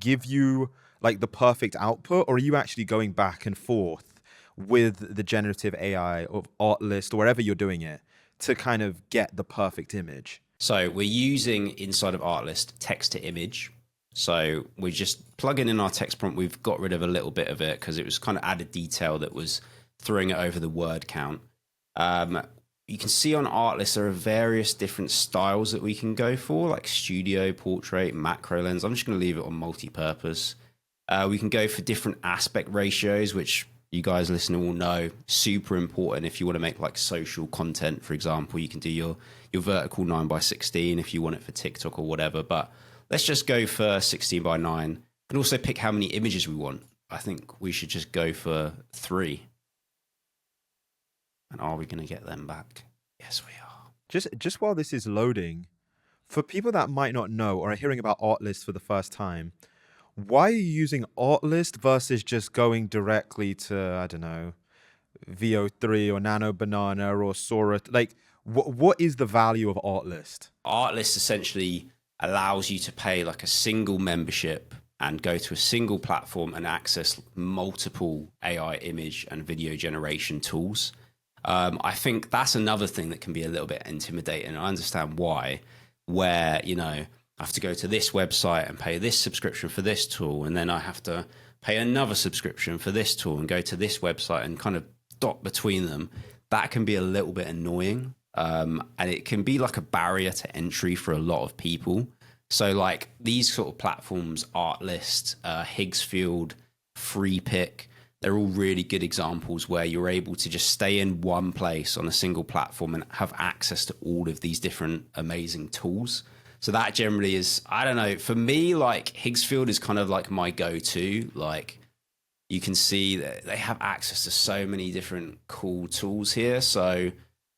give you like the perfect output, or are you actually going back and forth with the generative AI of Artlist or wherever you're doing it to kind of get the perfect image? So we're using inside of Artlist text to image. So we're just plugging in our text prompt. We've got rid of a little bit of it because it was kind of added detail that was throwing it over the word count. You can see on Artlist there are various different styles that we can go for, like studio, portrait, macro lens. I'm just going to leave it on multi-purpose. We can go for different aspect ratios, which you guys listening will know, super important if you want to make like social content, for example. You can do your vertical 9:16 if you want it for TikTok or whatever. But let's just go for 16:9 and also pick how many images we want. I think we should just go for 3. And are we going to get them back? Yes, we are. Just while this is loading, for people that might not know or are hearing about Artlist for the first time, why are you using Artlist versus just going directly to, I don't know, VO3 or Nano Banana or Sora? Like, what is the value of Artlist? Artlist essentially allows you to pay like a single membership and go to a single platform and access multiple AI image and video generation tools. I think that's another thing that can be a little bit intimidating. I understand why, where, you know, I have to go to this website and pay this subscription for this tool, and then I have to pay another subscription for this tool and go to this website and kind of dot between them. That can be a little bit annoying. And it can be like a barrier to entry for a lot of people. So like these sort of platforms, Artlist, Higgsfield, Freepik, they're all really good examples where you're able to just stay in one place on a single platform and have access to all of these different amazing tools. So that generally is, I don't know, for me, like Higgsfield is kind of like my go-to. Like you can see that they have access to so many different cool tools here. So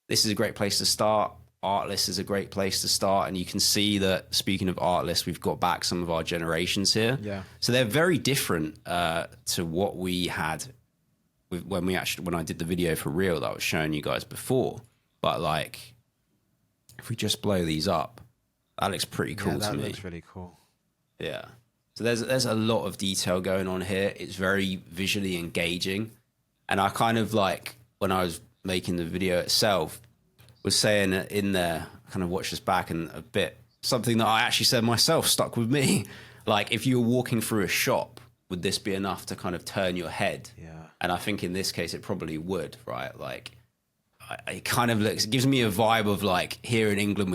this is a great place to start. Artlist is a great place to start. And you can see that, speaking of Artlist, we've got back some of our generations here. Yeah. So they're very different to what we had when I did the video for real that I was showing you guys before. But like, if we just blow these up, that looks pretty cool to me. That looks really cool. Yeah. So there's a lot of detail going on here. It's very visually engaging. And I kind of like, when I was making the video itself, was saying in there, I kind of watched this back and a bit, something that I actually said myself stuck with me. Like if you were walking through a shop, would this be enough to kind of turn your head? Yeah. And I think in this case, it probably would, right? Like it kind of looks, it gives me a vibe of like here in England,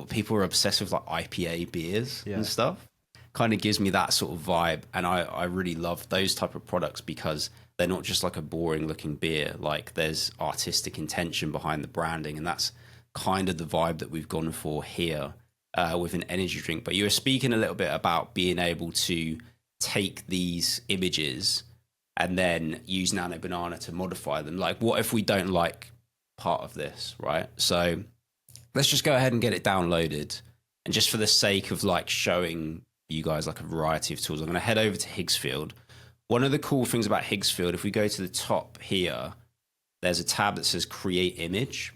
people are obsessed with like IPA beers and stuff. Kind of gives me that sort of vibe. And I really love those type of products because they're not just like a boring looking beer. Like there's artistic intention behind the branding. And that's kind of the vibe that we've gone for here with an energy drink. But you were speaking a little bit about being able to take these images and then use Nano Banana to modify them. Like what if we don't like part of this, right? So let's just go ahead and get it downloaded. And just for the sake of like showing you guys like a variety of tools, I'm going to head over to Higgsfield. One of the cool things about Higgsfield, if we go to the top here, there's a tab that says create image.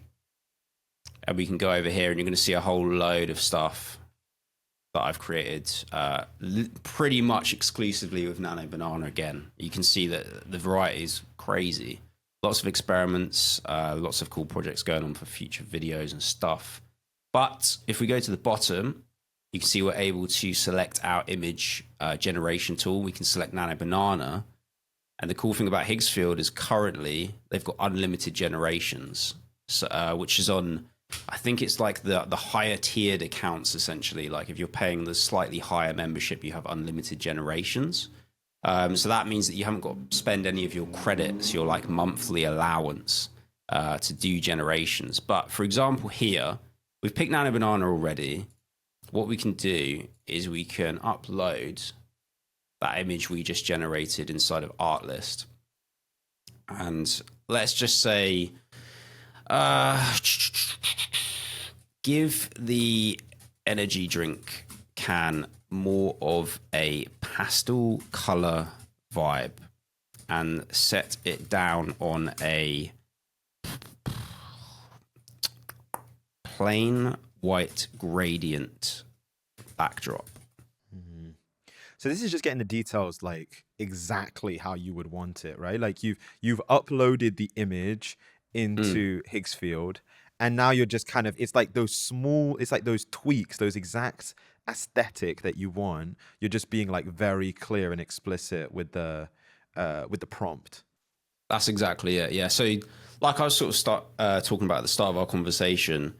And we can go over here and you're going to see a whole load of stuff that I've created pretty much exclusively with Nano Banana again. You can see that the variety is crazy. Lots of experiments, lots of cool projects going on for future videos and stuff. But if we go to the bottom, you can see we're able to select our image generation tool. We can select Nano Banana. And the cool thing about Higgsfield is currently they've got unlimited generations, so, which is on, I think it's like the higher tiered accounts, essentially. Like if you're paying the slightly higher membership, you have unlimited generations. So that means that you haven't got to spend any of your credits, your like monthly allowance to do generations. But for example, here, we've picked Nano Banana already. What we can do is we can upload that image we just generated inside of Artlist. And let's just say, give the energy drink can more of a pastel color vibe and set it down on a plain white gradient backdrop. Mm-hmm. So this is just getting the details like exactly how you would want it, right? Like you've uploaded the image into Higgsfield, and now you're just kind of, it's like those tweaks, those exact aesthetic that you want. You're just being like very clear and explicit with the prompt. That's exactly it. Yeah. So like I was sort of talking about at the start of our conversation,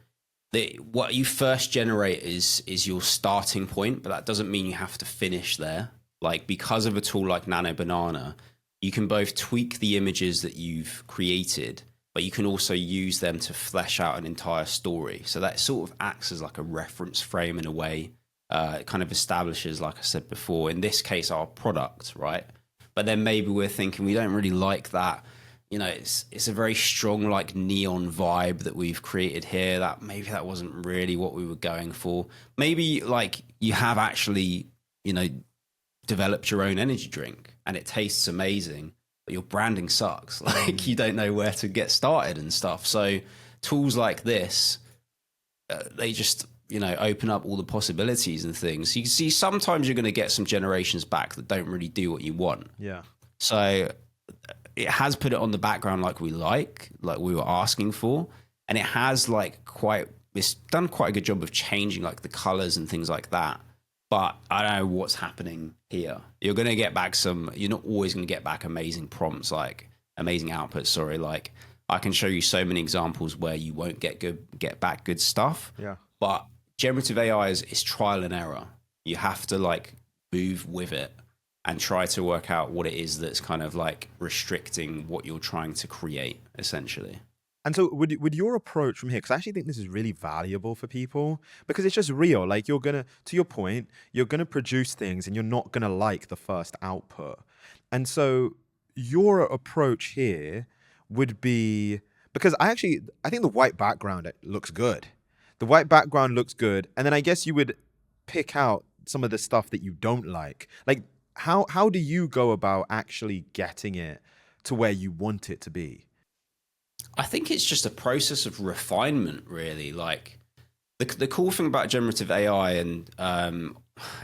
what you first generate is your starting point, but that doesn't mean you have to finish there. Like because of a tool like Nano Banana, you can both tweak the images that you've created, but you can also use them to flesh out an entire story. So that sort of acts as like a reference frame in a way. It kind of establishes, like I said before, in this case, our product, right? But then maybe we're thinking we don't really like that. You know, it's a very strong like neon vibe that we've created here. That maybe that wasn't really what we were going for. Maybe like you have actually, you know, developed your own energy drink and it tastes amazing, but your branding sucks. Like you don't know where to get started and stuff. So tools like this, they just open up all the possibilities and things. You can see sometimes you're going to get some generations back that don't really do what you want. Yeah. So it has put it on the background like we were asking for, and it has it's done quite a good job of changing like the colors and things like that. But I don't know what's happening here. You're going to get back you're not always going to get back amazing prompts, like amazing outputs. Sorry, like I can show you so many examples where you won't get back good stuff. Yeah. But generative AI is trial and error. You have to like move with it and try to work out what it is that's kind of like restricting what you're trying to create, essentially. And so would your approach from here, because I actually think this is really valuable for people, because it's just real. Like you're going to your point, you're going to produce things and you're not going to like the first output. And so your approach here would be, because I think the white background looks good. The white background looks good. And then I guess you would pick out some of the stuff that you don't like. Like how do you go about actually getting it to where you want it to be? I think it's just a process of refinement, really. Like the cool thing about generative AI, and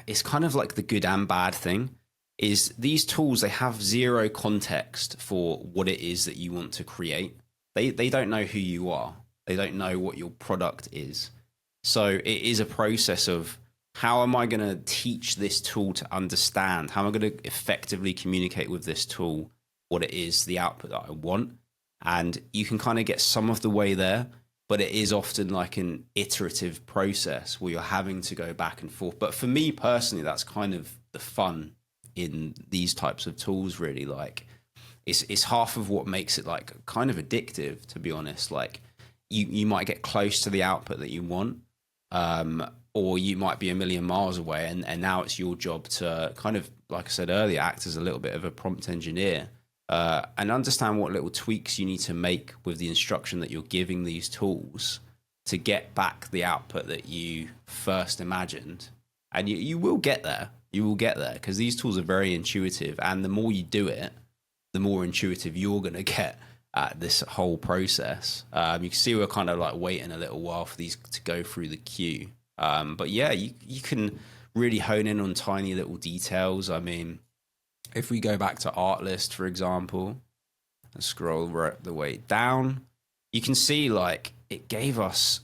it's kind of like the good and bad thing, is these tools, they have zero context for what it is that you want to create. They don't know who you are. They don't know what your product is. So it is a process of, how am I going to teach this tool to understand? How am I going to effectively communicate with this tool what it is, the output that I want? And you can kind of get some of the way there, but it is often like an iterative process where you're having to go back and forth. But for me personally, that's kind of the fun in these types of tools, really. Like it's half of what makes it like kind of addictive, to be honest. Like you might get close to the output that you want, or you might be a million miles away, and now it's your job to kind of, like I said earlier, act as a little bit of a prompt engineer, and understand what little tweaks you need to make with the instruction that you're giving these tools to get back the output that you first imagined. And you will get there. You will get there, because these tools are very intuitive, and the more you do it, the more intuitive you're going to get at this whole process. You can see we're kind of like waiting a little while for these to go through the queue. But yeah, you can really hone in on tiny little details. I mean, if we go back to Artlist, for example, and scroll right the way down, you can see like it gave us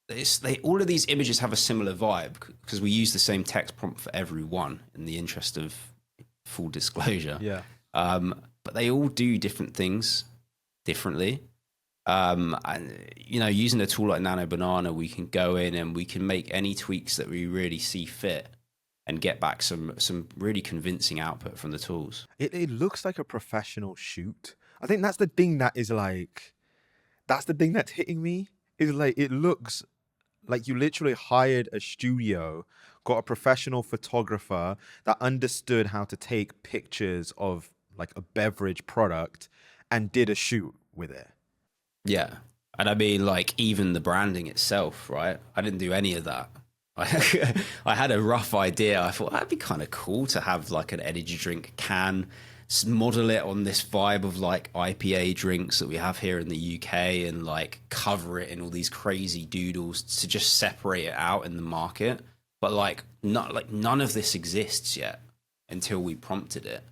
this. All of these images have a similar vibe because we use the same text prompt for everyone, in the interest of full disclosure. Yeah. But they all do different things differently. And using a tool like Nano Banana, we can go in and we can make any tweaks that we really see fit and get back some really convincing output from the tools. It looks like a professional shoot. I think that's the thing that's the thing that's hitting me, is like it looks like you literally hired a studio, got a professional photographer that understood how to take pictures of like a beverage product and did a shoot with it. Yeah. And I mean, like, even the branding itself, right? I didn't do any of that. I had a rough idea. I thought that'd be kind of cool to have like an energy drink can, model it on this vibe of like IPA drinks that we have here in the UK, and like cover it in all these crazy doodles to just separate it out in the market. But like none of this exists yet until we prompted it.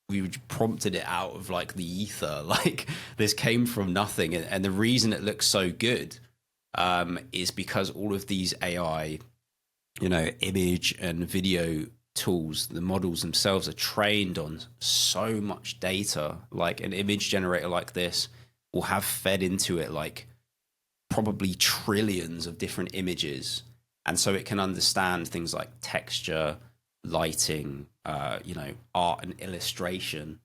We prompted it out of like the ether. Like this came from nothing, and the reason it looks so good is because all of these AI, image and video tools, the models themselves are trained on so much data. Like an image generator like this will have fed into it like probably trillions of different images, and so it can understand things like texture, lighting, art and illustration,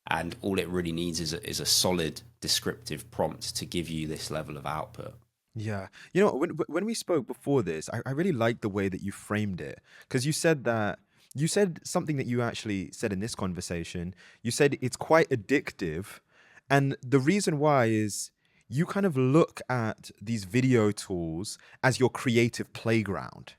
and all it really needs is a solid descriptive prompt to give you this level of output. Yeah. When we spoke before this, I really liked the way that you framed it, because you said something that you actually said in this conversation. You said it's quite addictive. And the reason why is you kind of look at these video tools as your creative playground.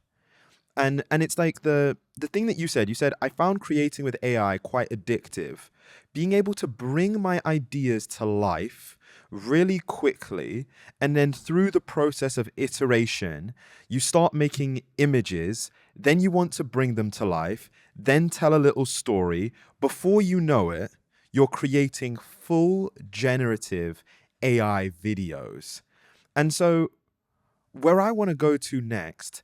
And it's like the thing that you said, I found creating with AI quite addictive. Being able to bring my ideas to life really quickly. And then through the process of iteration, you start making images. Then you want to bring them to life, then tell a little story. Before you know it, you're creating full generative AI videos. And so, where I want to go to next,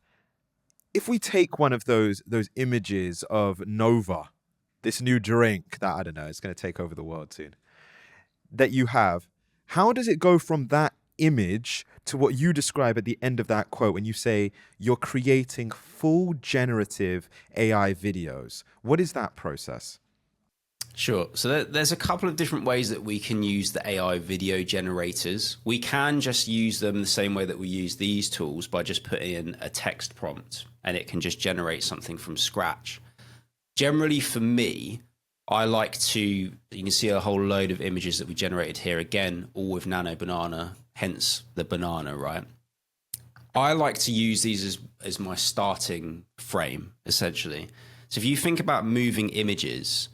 if we take one of those images of Nova, this new drink that I don't know, it's going to take over the world soon, that you have, how does it go from that image to what you describe at the end of that quote when you say you're creating full generative AI videos? What is that process? Sure. So there's a couple of different ways that we can use the AI video generators. We can just use them the same way that we use these tools by just putting in a text prompt and it can just generate something from scratch. Generally, for me, I like to, you can see a whole load of images that we generated here, again, all with Nano Banana, hence the banana, right? I like to use these as my starting frame, essentially. So if you think about moving images,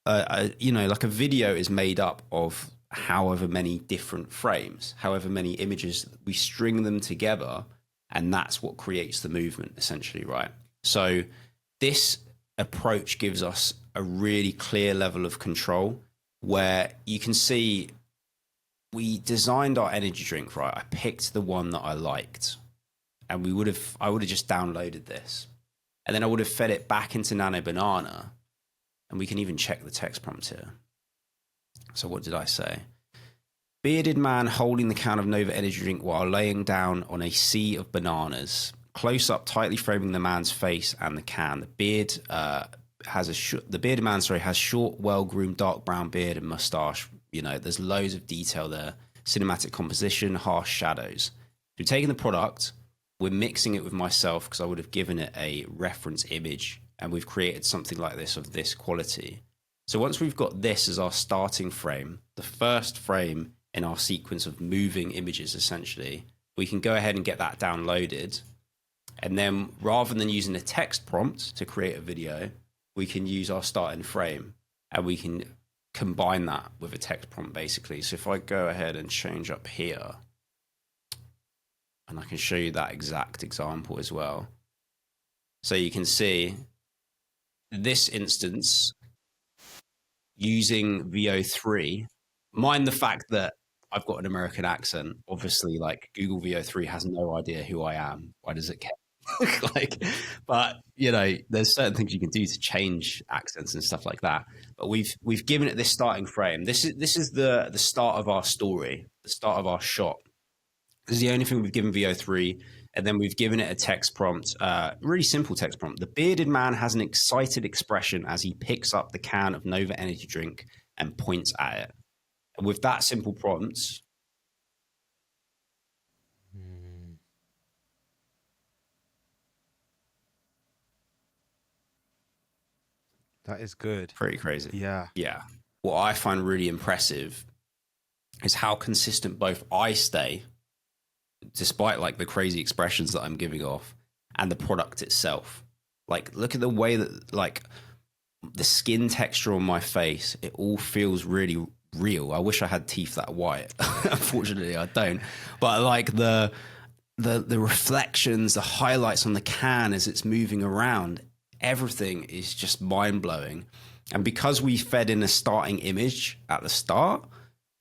like a video is made up of however many different frames, however many images, we string them together, and that's what creates the movement, essentially, right? So this approach gives us a really clear level of control where you can see we designed our energy drink, right? I picked the one that I liked, and I would have just downloaded this, and then I would have fed it back into Nano Banana. And we can even check the text prompt here. So what did I say? Bearded man holding the can of Nova energy drink while laying down on a sea of bananas. Close up, tightly framing the man's face and the can. The bearded man, has short, well-groomed, dark brown beard and mustache. There's loads of detail there. Cinematic composition, harsh shadows. We've taken the product, we're mixing it with myself because I would have given it a reference image, and we've created something like this of this quality. So once we've got this as our starting frame, the first frame in our sequence of moving images, essentially, we can go ahead and get that downloaded. And then rather than using a text prompt to create a video, we can use our starting frame and we can combine that with a text prompt, basically. So if I go ahead and change up here, and I can show you that exact example as well. So you can see this instance using VO3, mind the fact that I've got an American accent. Obviously, like Google VO3 has no idea who I am. Why does it care? But there's certain things you can do to change accents and stuff like that. But we've given it this starting frame. This is the start of our story, the start of our shot. This is the only thing we've given VO3. And then we've given it a text prompt, really simple text prompt. The bearded man has an excited expression as he picks up the can of Nova energy drink and points at it. And with that simple prompt. That is good. Pretty crazy. Yeah. Yeah. What I find really impressive is how consistent both I stay, despite like the crazy expressions that I'm giving off, and the product itself. Like, look at the way that, like, the skin texture on my face, it all feels really real. I wish I had teeth that white. Unfortunately, I don't. But like the reflections, the highlights on the can as it's moving around, everything is just mind-blowing. And because we fed in a starting image at the start,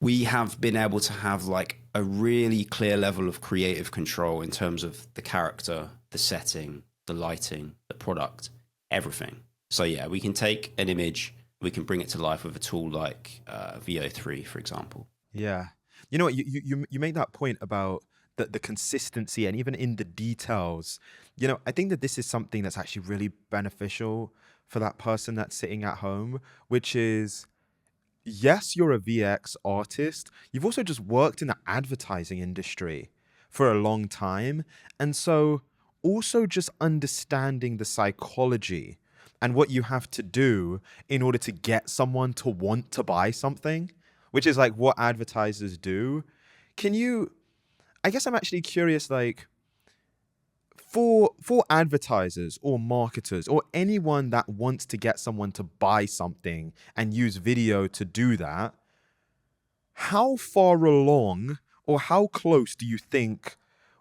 we have been able to have like a really clear level of creative control in terms of the character, the setting, the lighting, the product, everything. So yeah, we can take an image, we can bring it to life with a tool like VO3, for example. Yeah. You know what, you made that point about the consistency and even in the details. I think that this is something that's actually really beneficial for that person that's sitting at home, which is, yes, you're a VX artist. You've also just worked in the advertising industry for a long time. And so also just understanding the psychology and what you have to do in order to get someone to want to buy something, which is like what advertisers do. I guess I'm actually curious, like, for advertisers or marketers or anyone that wants to get someone to buy something and use video to do that, how far along or how close do you think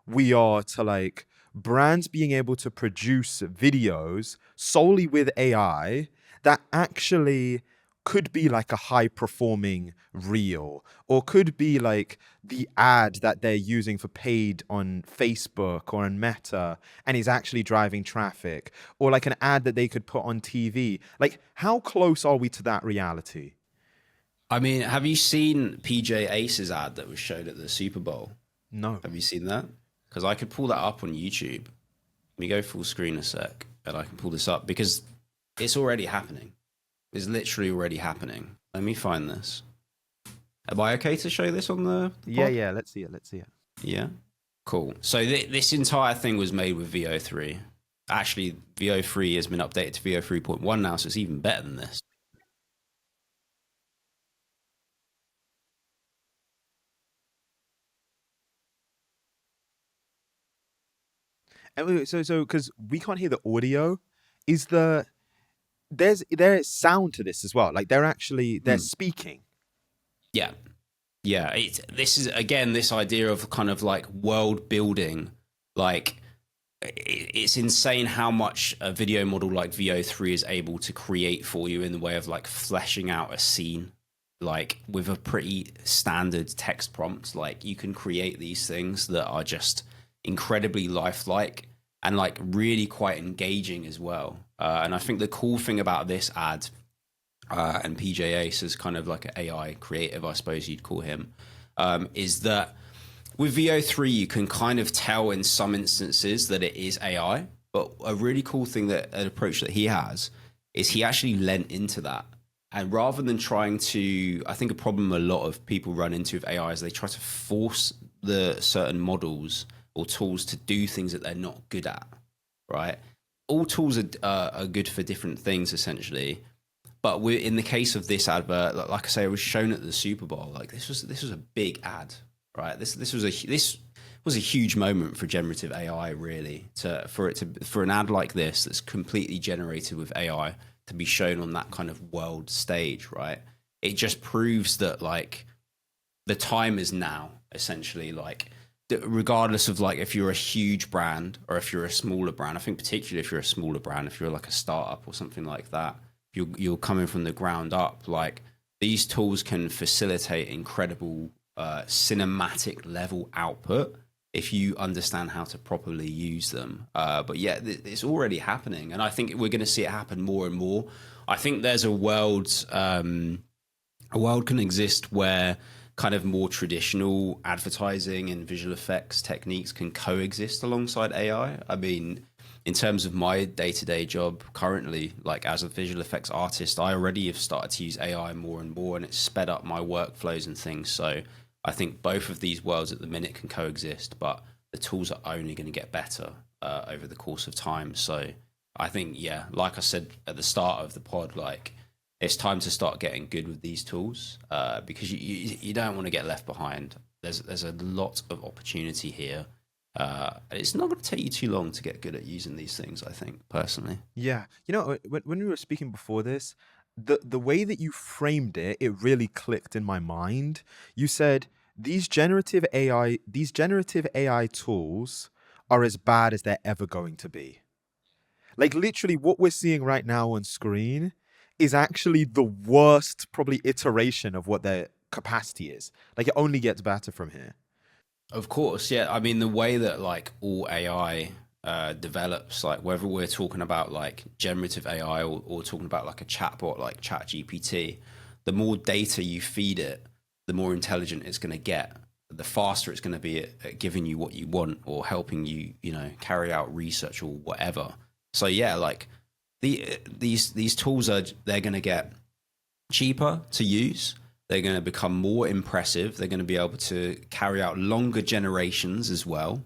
we are to like brands being able to produce videos solely with AI that actually could be like a high performing reel, or could be like the ad that they're using for paid on Facebook or on Meta and is actually driving traffic, or like an ad that they could put on TV? Like, how close are we to that reality? I mean, have you seen PJ Ace's ad that was shown at the Super Bowl? No. Have you seen that? Because I could pull that up on YouTube. Let me go full screen a sec, and I can pull this up because it's already happening. It's literally already happening. Let me find this. Am I okay to show this on the Yeah, pod? yeah. Let's see it. Let's see it. Yeah. Cool. So this entire thing was made with VO3. Actually, VO3 has been updated to VO3.1 now, so it's even better than this. And so because we can't hear the audio, is there's sound to this as well? Like they're speaking. Yeah. Yeah. This is, again, this idea of kind of like world building. Like, it's insane how much a video model like VO3 is able to create for you in the way of like fleshing out a scene, like with a pretty standard text prompt. Like, you can create these things that are just incredibly lifelike and like really quite engaging as well. And I think the cool thing about this ad, and PJ Ace is kind of like an AI creative, I suppose you'd call him, is that with VO3, you can kind of tell in some instances that it is AI. But a really cool thing, that an approach that he has, is he actually lent into that. And rather than trying to, I think a problem a lot of people run into with AI is they try to force the certain models or tools to do things that they're not good at, right? All tools are good for different things, essentially. But we're, in the case of this advert, like I say, it was shown at the Super Bowl. Like, this was a big ad, right? This was a huge moment for generative AI, really. For an ad like this that's completely generated with AI to be shown on that kind of world stage, right? It just proves that like the time is now, essentially. Like, regardless of like if you're a huge brand or if you're a smaller brand. I think particularly if you're a smaller brand, if you're like a startup or something like that, you're coming from the ground up. Like, these tools can facilitate incredible cinematic level output if you understand how to properly use them. But yeah, it's already happening, and I think we're going to see it happen more and more. I think there's a world can exist where kind of more traditional advertising and visual effects techniques can coexist alongside AI. I mean, in terms of my day-to-day job currently, like as a visual effects artist, I already have started to use AI more and more, and it's sped up my workflows and things. So I think both of these worlds at the minute can coexist, but the tools are only going to get better over the course of time. So I think, yeah, like I said at the start of the pod, like, it's time to start getting good with these tools, because you don't want to get left behind. There's a lot of opportunity here. It's not going to take you too long to get good at using these things, I think, personally. Yeah. You know, when we were speaking before this, the way that you framed it, it really clicked in my mind. You said these generative AI tools are as bad as they're ever going to be. Like, literally what we're seeing right now on screen is actually the worst probably iteration of what their capacity is. Like, it only gets better from here. Of course, yeah. I mean, the way that like all AI develops, like whether we're talking about like generative AI or talking about like a chatbot like ChatGPT, the more data you feed it, the more intelligent it's going to get. The faster it's going to be at giving you what you want or helping you, carry out research or whatever. So yeah, like these tools they're going to get cheaper to use. They're going to become more impressive. They're going to be able to carry out longer generations as well.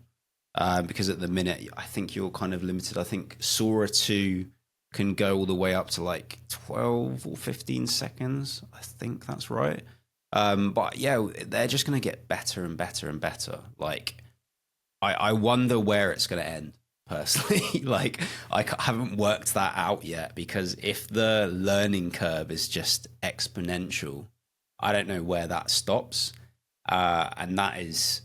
Because at the minute, I think you're kind of limited. I think Sora 2 can go all the way up to like 12 or 15 seconds. I think that's right. But yeah, they're just going to get better and better and better. Like, I wonder where it's going to end, personally. Like, haven't worked that out yet, because if the learning curve is just exponential, I don't know where that stops. And that is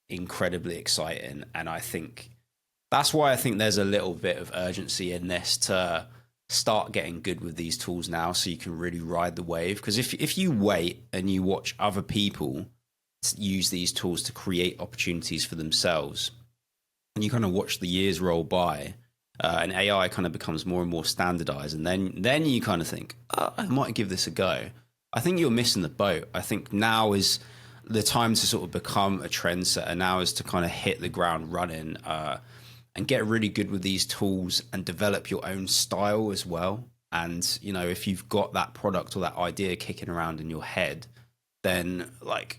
incredibly exciting. And I think that's why I think there's a little bit of urgency in this to start getting good with these tools now so you can really ride the wave. Because if you wait and you watch other people use these tools to create opportunities for themselves, and you kind of watch the years roll by, and AI kind of becomes more and more standardized, and then you kind of think, oh, I might give this a go. I think you're missing the boat. I think now is the time to sort of become a trendsetter. Now is to kind of hit the ground running, and get really good with these tools and develop your own style as well. And you know, if you've got that product or that idea kicking around in your head, then like,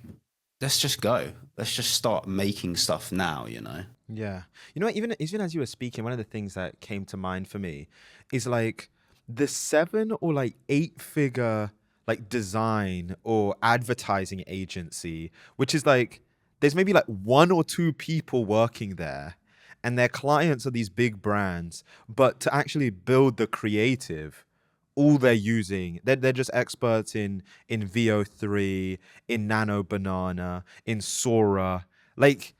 let's just go. Let's just start making stuff now. You know. Yeah. You know what, even as you were speaking, one of the things that came to mind for me is like the 7 or like 8 figure like design or advertising agency, which is like there's maybe like 1 or 2 people working there and their clients are these big brands, but to actually build the creative, all they're using, they're just experts in VO3, in Nano Banana, in Sora. Like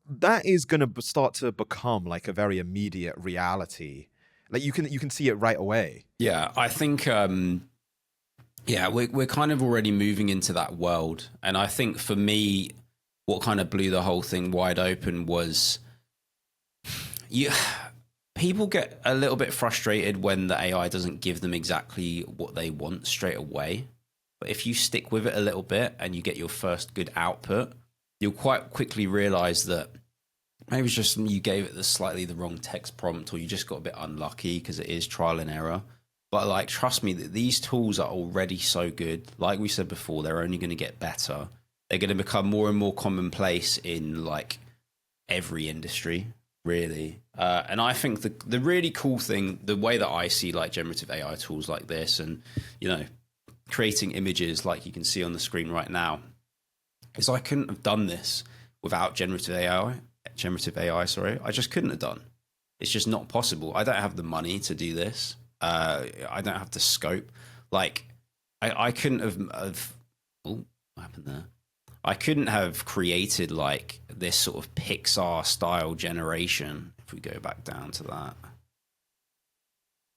that is going to start to become like a very immediate reality. Like you can see it right away. Yeah, I think yeah, we're kind of already moving into that world, and I think for me, what kind of blew the whole thing wide open was you. People get a little bit frustrated when the AI doesn't give them exactly what they want straight away. But if you stick with it a little bit and you get your first good output, you'll quite quickly realize that maybe it's just you gave it the wrong text prompt, or you just got a bit unlucky because it is trial and error. But like, trust me, that these tools are already so good. Like we said before, they're only going to get better. They're going to become more and more commonplace in like every industry, really. And I think the really cool thing, the way that I see like generative AI tools like this, and you know, creating images like you can see on the screen right now, is I couldn't have done this without generative AI. Generative AI, sorry, I just couldn't have done. It's just not possible. I don't have the money to do this. I don't have the scope. Like, I couldn't have. Oh, what happened there? I couldn't have created like this sort of Pixar style generation. If we go back down to that,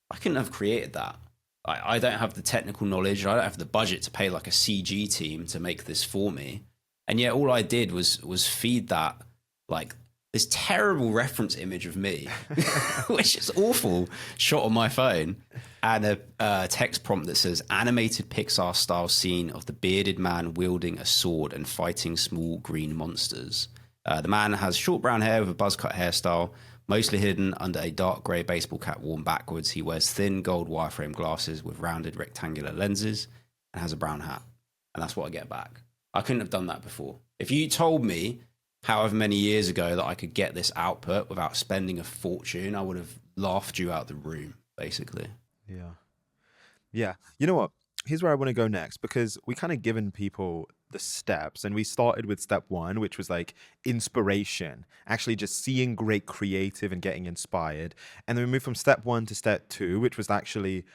I couldn't have created that. I don't have the technical knowledge. I don't have the budget to pay like a CG team to make this for me. And yet, all I did was feed that like this terrible reference image of me, which is awful, shot on my phone, and a text prompt that says animated Pixar style scene of the bearded man wielding a sword and fighting small green monsters. The man has short brown hair with a buzz cut hairstyle, mostly hidden under a dark grey baseball cap worn backwards. He wears thin gold wireframe glasses with rounded rectangular lenses and has a brown hat. And that's what I get back. I couldn't have done that before. If you told me however many years ago that I could get this output without spending a fortune, I would have laughed you out the room, basically. Yeah. Yeah. You know what? Here's where I want to go next, because we kind of given people the steps, and we started with step 1, which was like inspiration, actually just seeing great creative and getting inspired. And then we moved from step 1 to step 2, which was actually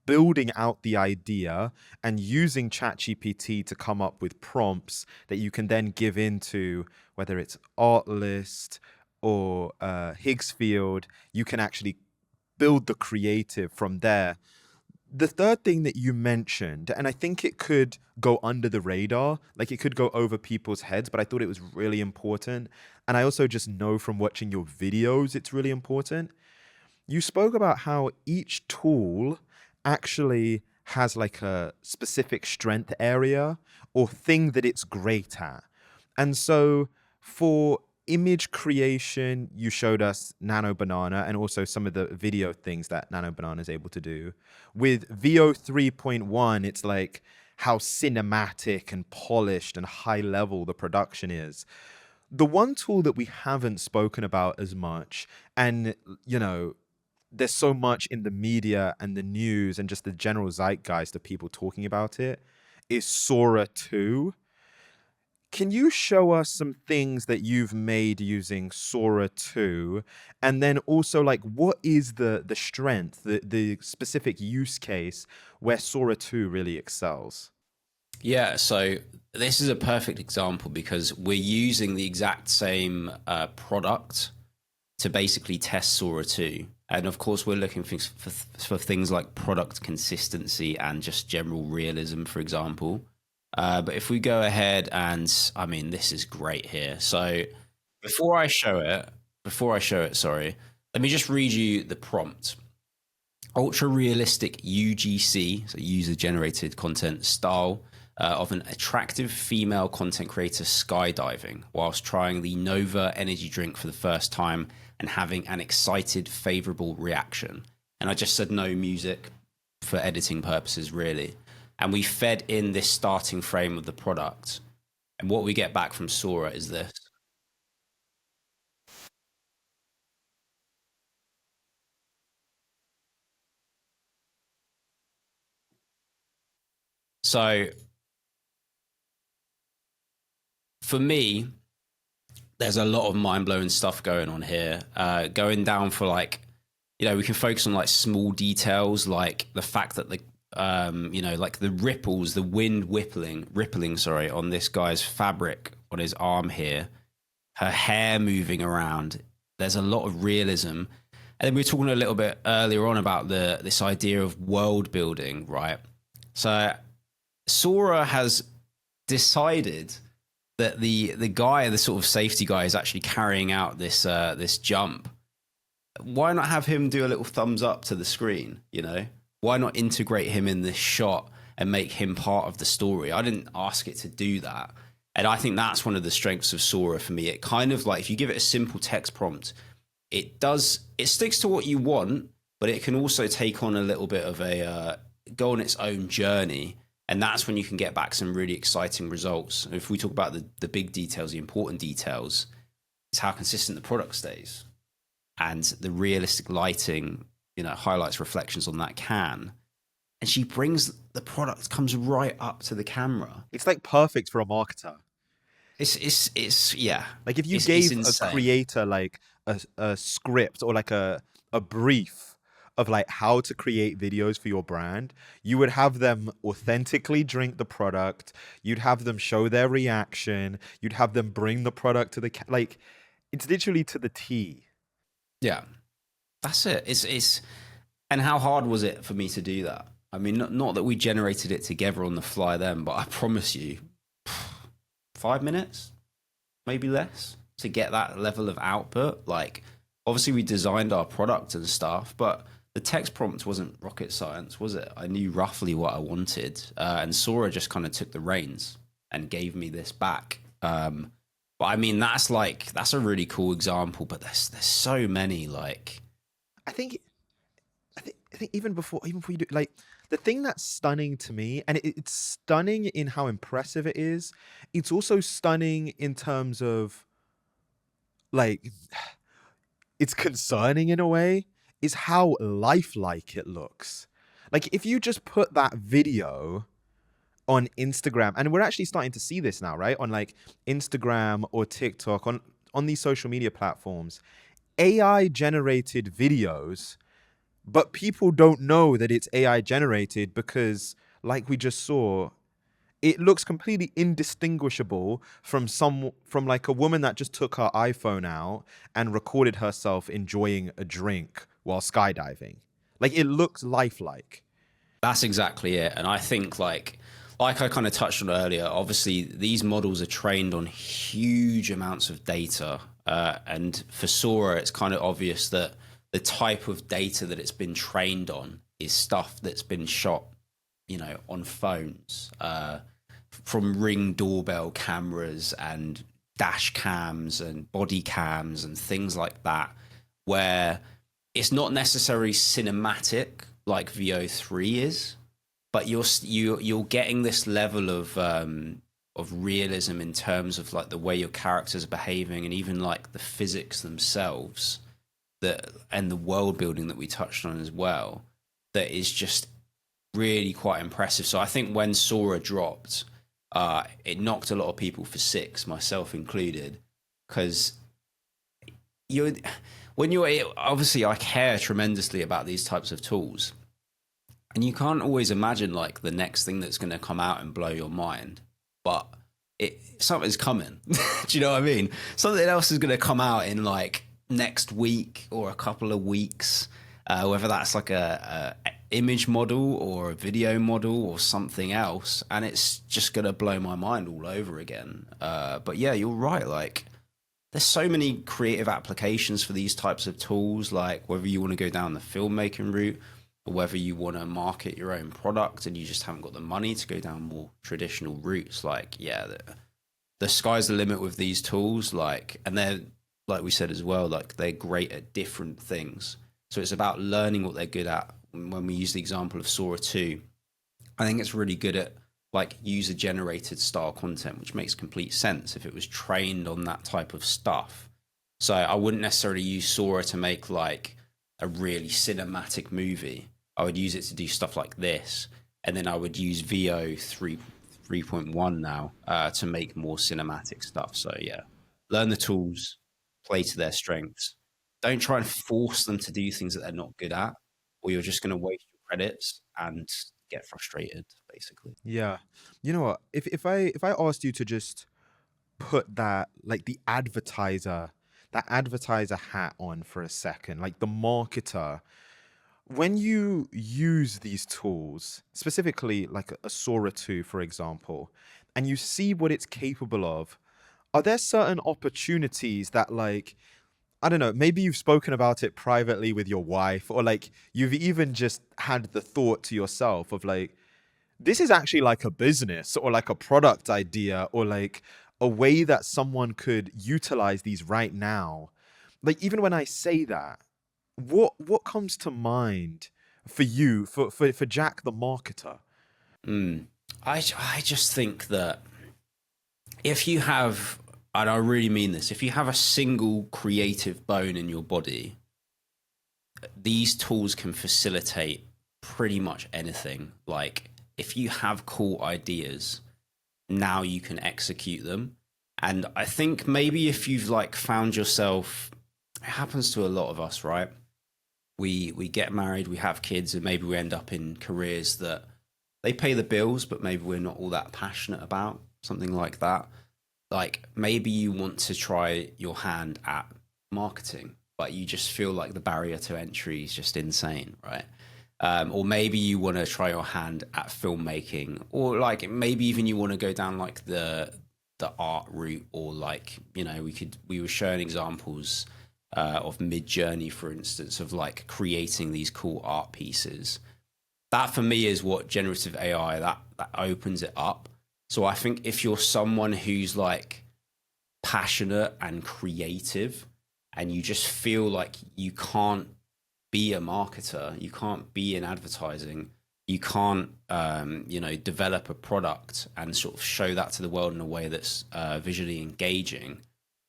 building out the idea and using ChatGPT to come up with prompts that you can then give into, whether it's Artlist or Higgs Field. You can actually build the creative from there. The third thing that you mentioned, and I think it could go under the radar, like it could go over people's heads, but I thought it was really important. And I also just know from watching your videos, it's really important. You spoke about how each tool actually has like a specific strength area or thing that it's great at. And so for image creation, you showed us Nano Banana and also some of the video things that Nano Banana is able to do. With VO 3.1, it's like how cinematic and polished and high level the production is. The one tool that we haven't spoken about as much, and you know, there's so much in the media and the news and just the general zeitgeist of people talking about it, is Sora 2. Can you show us some things that you've made using Sora 2? And then also, like, what is the strength, the specific use case where Sora 2 really excels? Yeah, so this is a perfect example because we're using the exact same product to basically test Sora 2. And of course, we're looking for things like product consistency and just general realism, for example. But if we go ahead and, I mean, this is great here. So before I show it, sorry, let me just read you the prompt. Ultra realistic UGC, so user generated content style of an attractive female content creator skydiving whilst trying the Nova energy drink for the first time and having an excited, favorable reaction. And I just said no music for editing purposes, really. And we fed in this starting frame of the product. And what we get back from Sora is this. So for me, there's a lot of mind blowing stuff going on here. Going down for like, we can focus on like small details, like the fact that like the ripples, the wind rippling, sorry, on this guy's fabric on his arm here, her hair moving around. There's a lot of realism. And then we were talking a little bit earlier on about this idea of world building, right? So Sora has decided that the sort of safety guy, is actually carrying out this jump. Why not have him do a little thumbs up to the screen? Why not integrate him in this shot and make him part of the story? I didn't ask it to do that, and I think that's one of the strengths of Sora for me. It kind of like, if you give it a simple text prompt, it sticks to what you want, but it can also take on a little bit of a go on its own journey. And that's when you can get back some really exciting results. If we talk about the big details, the important details, it's how consistent the product stays. And the realistic lighting, highlights reflections on that can. And she brings the product, comes right up to the camera. It's like perfect for a marketer. It's yeah. Like if you It's gave a insane. creator like a script or like a brief of like how to create videos for your brand, you would have them authentically drink the product. You'd have them show their reaction. You'd have them bring the product to like it's literally to the T. Yeah, that's it. It's and how hard was it for me to do that? I mean, not that we generated it together on the fly then, but I promise you, 5 minutes, maybe less, to get that level of output. Like, obviously, we designed our product and stuff, but the text prompt wasn't rocket science, was it? I knew roughly what I wanted, and Sora just kind of took the reins and gave me this back. But I mean, that's a really cool example. But there's so many like. I think I think even before you do like the thing that's stunning to me, and it's stunning in how impressive it is. It's also stunning in terms of like it's concerning in a way, is how lifelike it looks. Like if you just put that video on Instagram, and we're actually starting to see this now, right? On like Instagram or TikTok, on these social media platforms, AI generated videos, but people don't know that it's AI generated because, like we just saw, it looks completely indistinguishable from like a woman that just took her iPhone out and recorded herself enjoying a drink while skydiving. Like it looks lifelike. That's exactly it. And I think like I kind of touched on earlier, obviously these models are trained on huge amounts of data. And for Sora, it's kind of obvious that the type of data that it's been trained on is stuff that's been shot, on phones, from Ring doorbell cameras and dash cams and body cams and things like that, where it's not necessarily cinematic like VO3 is, but you're getting this level of realism in terms of like the way your characters are behaving and even like the physics themselves, that and the world building that we touched on as well, that is just really quite impressive. So I think when Sora dropped, it knocked a lot of people for six, myself included, because you when you're obviously, I care tremendously about these types of tools, And you can't always imagine like the next thing that's going to come out and blow your mind, but something's coming. Do you know what I mean? Something else is going to come out in like next week or a couple of weeks, whether that's like a image model or a video model or something else, and it's just going to blow my mind all over again. But yeah, you're right. Like, there's so many creative applications for these types of tools, like whether you want to go down the filmmaking route or whether you want to market your own product and you just haven't got the money to go down more traditional routes. Like, yeah, the sky's the limit with these tools. Like, and they're, like we said as well, like they're great at different things. So it's about learning what they're good at. When we use the example of Sora 2, I think it's really good at like user generated style content, which makes complete sense if it was trained on that type of stuff. So I wouldn't necessarily use Sora to make like a really cinematic movie. I would use it to do stuff like this. And then I would use VO 3.1 now to make more cinematic stuff. So yeah, learn the tools, play to their strengths. Don't try and force them to do things that they're not good at, or you're just going to waste your credits and get frustrated, basically. Yeah. You know what? If I asked you to just put that like that advertiser hat on for a second, like the marketer, when you use these tools, specifically like a Sora 2, for example, and you see what it's capable of, are there certain opportunities that like I don't know, maybe you've spoken about it privately with your wife, or like you've even just had the thought to yourself of like, this is actually like a business or like a product idea or like a way that someone could utilize these right now. Like even when I say that, what comes to mind for you, for Jack the marketer? Mm. I just think that if you have, and I really mean this, if you have a single creative bone in your body, these tools can facilitate pretty much anything. Like, if you have cool ideas, now you can execute them. And I think maybe if you've like found yourself, it happens to a lot of us, right? We get married, we have kids, and maybe we end up in careers that they pay the bills, but maybe we're not all that passionate about something like that. Like maybe you want to try your hand at marketing, but you just feel like the barrier to entry is just insane, right? Or maybe you want to try your hand at filmmaking, or like maybe even you want to go down like the art route, or like we were showing examples of Mid Journey, for instance, of like creating these cool art pieces. That for me is what generative AI that opens it up. So I think if you're someone who's like passionate and creative, and you just feel like you can't be a marketer, you can't be in advertising, you can't develop a product and sort of show that to the world in a way that's visually engaging,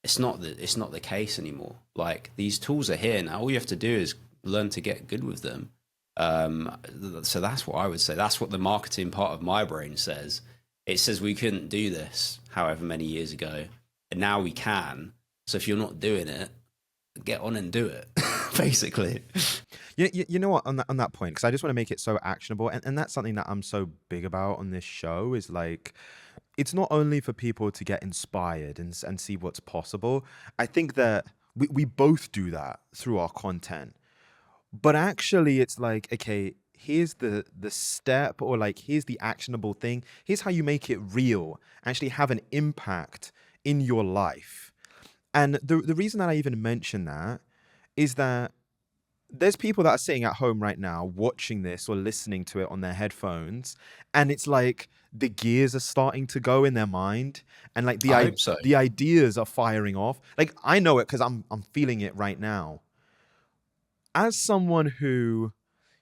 it's not the case anymore. Like these tools are here now. All you have to do is learn to get good with them. So that's what I would say. That's what the marketing part of my brain says. It says we couldn't do this however many years ago, and now we can. So if you're not doing it, get on and do it, basically. You know what, on that point, because I just want to make it so actionable, and that's something that I'm so big about on this show, is like, it's not only for people to get inspired and see what's possible. I think that we both do that through our content. But actually, it's like, okay, here's the step, or like, here's the actionable thing. Here's how you make it real, actually have an impact in your life. And the reason that I even mention that is that there's people that are sitting at home right now watching this or listening to it on their headphones, and it's like the gears are starting to go in their mind, and like I hope so. the ideas are firing off. Like I know it because I'm feeling it right now. As someone who,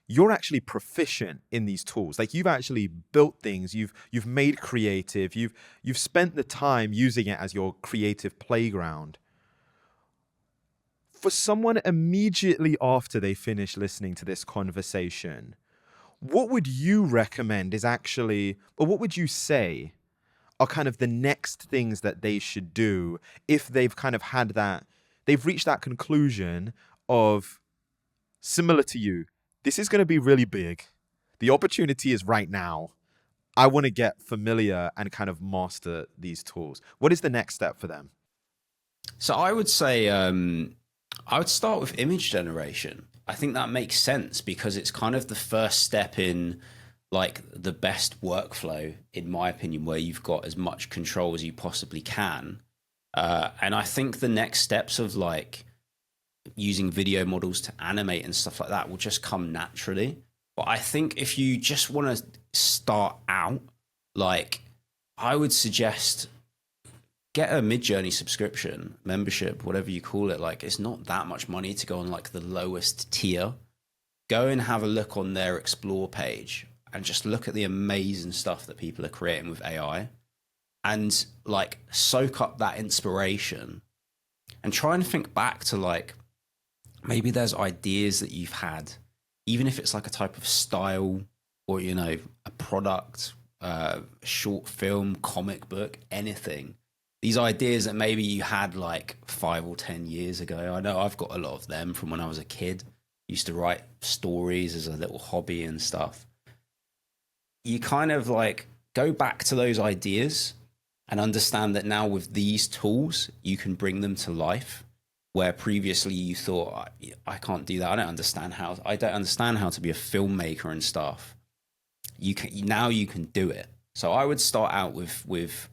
you're actually proficient in these tools, like you've actually built things, you've made creative, you've spent the time using it as your creative playground. For someone immediately after they finish listening to this conversation, what would you recommend is actually, or what would you say are kind of the next things that they should do if they've kind of had that, they've reached that conclusion of, similar to you, this is going to be really big. The opportunity is right now. I want to get familiar and kind of master these tools. What is the next step for them? So I would say I would start with image generation. I think that makes sense because it's kind of the first step in like the best workflow, in my opinion, where you've got as much control as you possibly can. And I think the next steps of like using video models to animate and stuff like that will just come naturally. But I think if you just want to start out, like I would suggest get a Mid-Journey subscription, membership, whatever you call it. Like it's not that much money to go on like the lowest tier. Go and have a look on their explore page and just look at the amazing stuff that people are creating with AI and like soak up that inspiration and try and think back to like maybe there's ideas that you've had, even if it's like a type of style or, you know, a product, short film, comic book, anything. These ideas that maybe you had like 5 or 10 years ago. I know I've got a lot of them from when I was a kid. Used to write stories as a little hobby and stuff. You kind of like go back to those ideas and understand that now with these tools, you can bring them to life. Where previously you thought, I can't do that. I don't understand how to be a filmmaker and stuff. Now you can do it. So I would start out with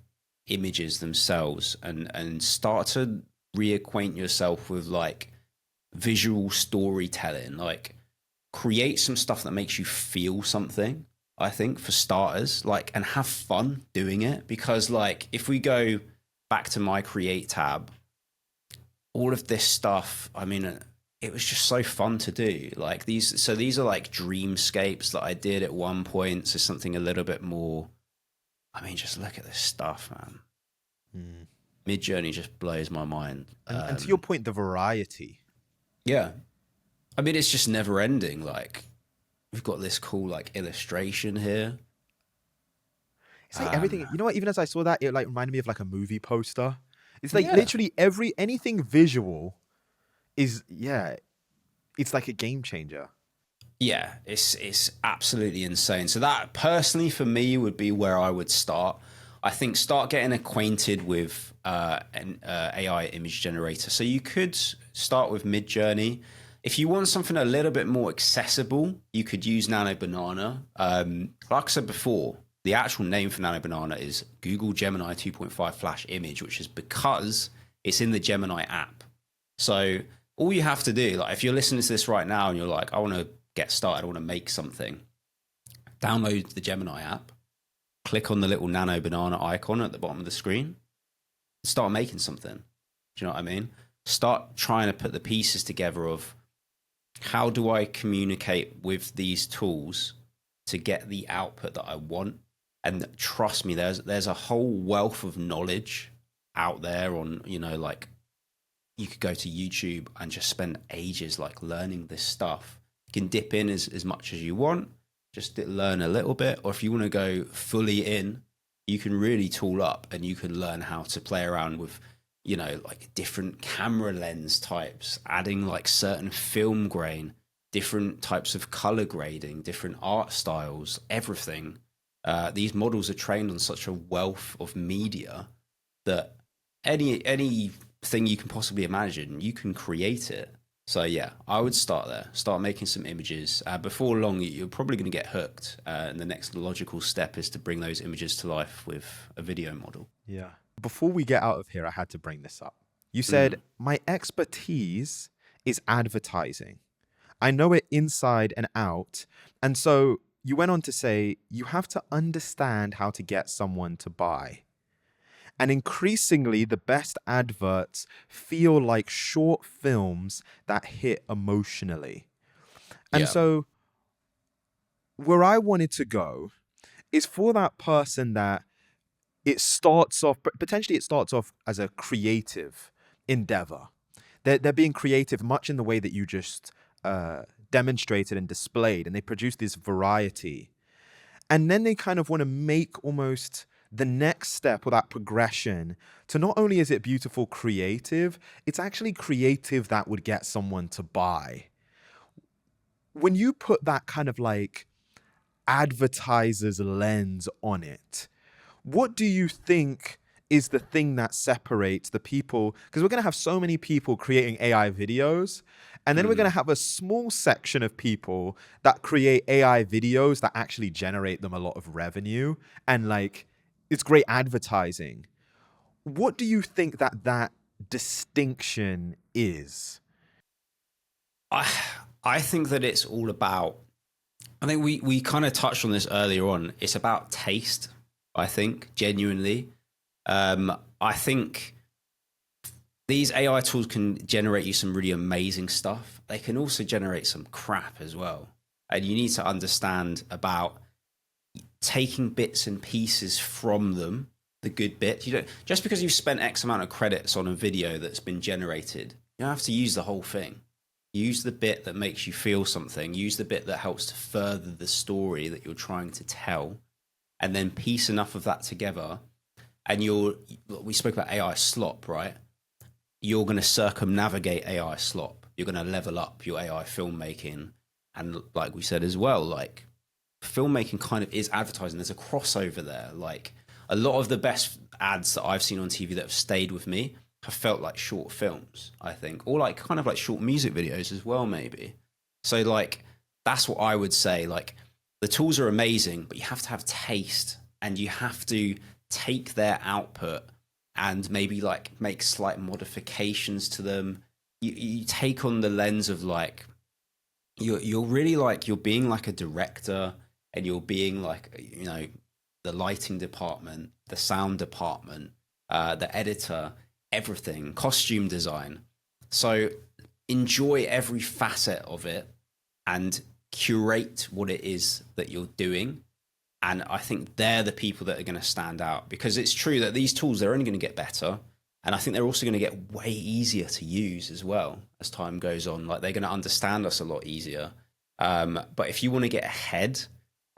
images themselves and start to reacquaint yourself with like visual storytelling. Like create some stuff that makes you feel something. I think for starters, like, and have fun doing it, because like if we go back to my create tab, all of this stuff, I mean, it was just so fun to do. Like these are like dreamscapes that I did at one point. So something a little bit more, I mean, just look at this stuff, man. Mid-Journey just blows my mind. And to your point, the variety. Yeah. I mean, it's just never ending. Like we've got this cool like illustration here. It's like everything. You know what? Even as I saw that, it like reminded me of like a movie poster. It's like Yeah. literally anything visual is, yeah, it's like a game changer. Yeah, it's absolutely insane. So that personally for me would be where I would start. I think start getting acquainted with an AI image generator. So you could start with Mid-Journey. If you want something a little bit more accessible, you could use Nano Banana. Like I said before, the actual name for Nano Banana is Google Gemini 2.5 Flash Image, which is because it's in the Gemini app. So all you have to do, like if you're listening to this right now and you're like, I want to get started, I want to make something, download the Gemini app, click on the little Nano Banana icon at the bottom of the screen, start making something. Do you know what I mean? Start trying to put the pieces together of how do I communicate with these tools to get the output that I want. And trust me, there's a whole wealth of knowledge out there on, you know, like you could go to YouTube and just spend ages like learning this stuff. You can dip in as much as you want, just learn a little bit. Or if you want to go fully in, you can really tool up and you can learn how to play around with, you know, like different camera lens types, adding like certain film grain, different types of color grading, different art styles, everything. These models are trained on such a wealth of media that anything you can possibly imagine, you can create it. So yeah, I would start there. Start making some images. Before long, you're probably going to get hooked. And the next logical step is to bring those images to life with a video model. Yeah. Before we get out of here, I had to bring this up. You said, my expertise is advertising. I know it inside and out. And so you went on to say, you have to understand how to get someone to buy. And increasingly, the best adverts feel like short films that hit emotionally. And so where I wanted to go is for that person that potentially it starts off as a creative endeavor. They're being creative much in the way that you just demonstrated and displayed, and they produce this variety. And then they kind of want to make almost the next step or that progression to not only is it beautiful creative, it's actually creative that would get someone to buy. When you put that kind of like advertiser's lens on it. What do you think is the thing that separates the people? Because we're going to have so many people creating AI videos, and then we're going to have a small section of people that create AI videos that actually generate them a lot of revenue, and like it's great advertising. What do you think that distinction is? I think that it's all about, I think we kind of touched on this earlier on. It's about taste, I think, genuinely. I think these AI tools can generate you some really amazing stuff. They can also generate some crap as well. And you need to understand about taking bits and pieces from them, the good bit. You don't, just because you've spent X amount of credits on a video that's been generated, you don't have to use the whole thing. Use the bit that makes you feel something. Use the bit that helps to further the story that you're trying to tell, and then piece enough of that together. And we spoke about AI slop, right? You're going to circumnavigate AI slop. You're going to level up your AI filmmaking. And like we said as well, like filmmaking kind of is advertising. There's a crossover there. Like a lot of the best ads that I've seen on TV that have stayed with me have felt like short films, I think, or like kind of like short music videos as well, maybe. So like, that's what I would say. Like the tools are amazing, but you have to have taste, and you have to take their output and maybe like make slight modifications to them. You take on the lens of like, you're really like, you're being like a director, and you're being like, you know, the lighting department, the sound department, the editor, everything, costume design. So enjoy every facet of it and curate what it is that you're doing. And I think they're the people that are going to stand out, because it's true that these tools, they're only going to get better. And I think they're also going to get way easier to use as well as time goes on. Like they're going to understand us a lot easier. But if you want to get ahead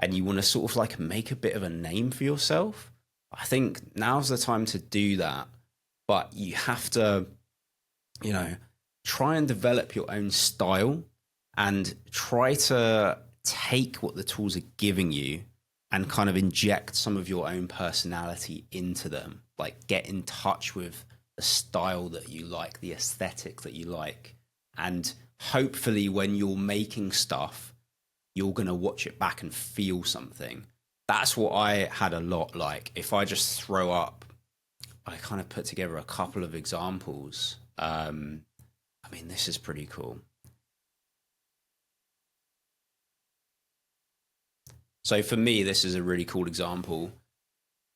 and you want to sort of like make a bit of a name for yourself, I think now's the time to do that. But you have to, you know, try and develop your own style and try to take what the tools are giving you and kind of inject some of your own personality into them. Like get in touch with the style that you like, the aesthetic that you like. And hopefully when you're making stuff, you're going to watch it back and feel something. That's what I had a lot. Like if I just throw up, I kind of put together a couple of examples. I mean, this is pretty cool. So for me, this is a really cool example.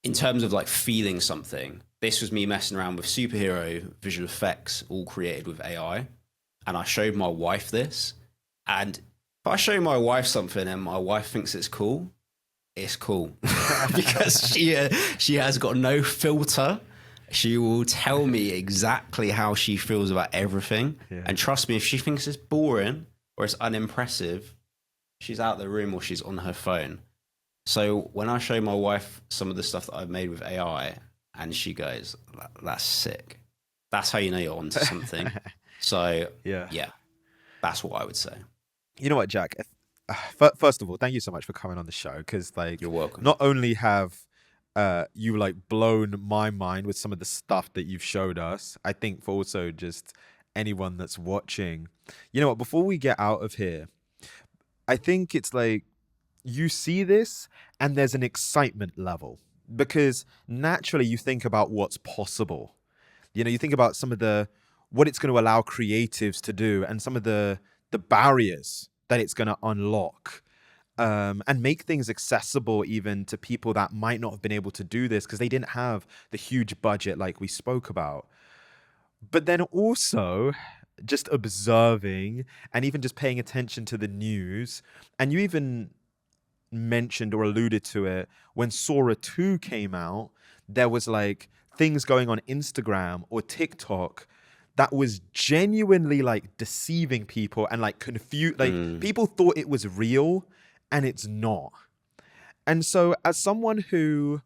In terms of like feeling something, this was me messing around with superhero visual effects, all created with AI. And I showed my wife this. And if I show my wife something and my wife thinks it's cool, because she has got no filter. She will tell me exactly how she feels about everything. Yeah. And trust me, if she thinks it's boring or it's unimpressive, she's out the room or she's on her phone. So when I show my wife some of the stuff that I've made with AI, and she goes, "That's sick," that's how you know you're onto something. So yeah, that's what I would say. You know what, Jack? First of all, thank you so much for coming on the show, because like, you're welcome. Not only have you like blown my mind with some of the stuff that you've showed us, I think for also just anyone that's watching, you know what, before we get out of here, I think it's like you see this and there's an excitement level, because naturally you think about what's possible. You know, you think about some of what it's going to allow creatives to do, and some of the barriers that it's going to unlock, and make things accessible even to people that might not have been able to do this because they didn't have the huge budget like we spoke about. But then also just observing and even just paying attention to the news, and you even mentioned or alluded to it when Sora 2 came out, there was like things going on Instagram or TikTok that was genuinely like deceiving people and like confused. Like people thought it was real and it's not. And so as someone who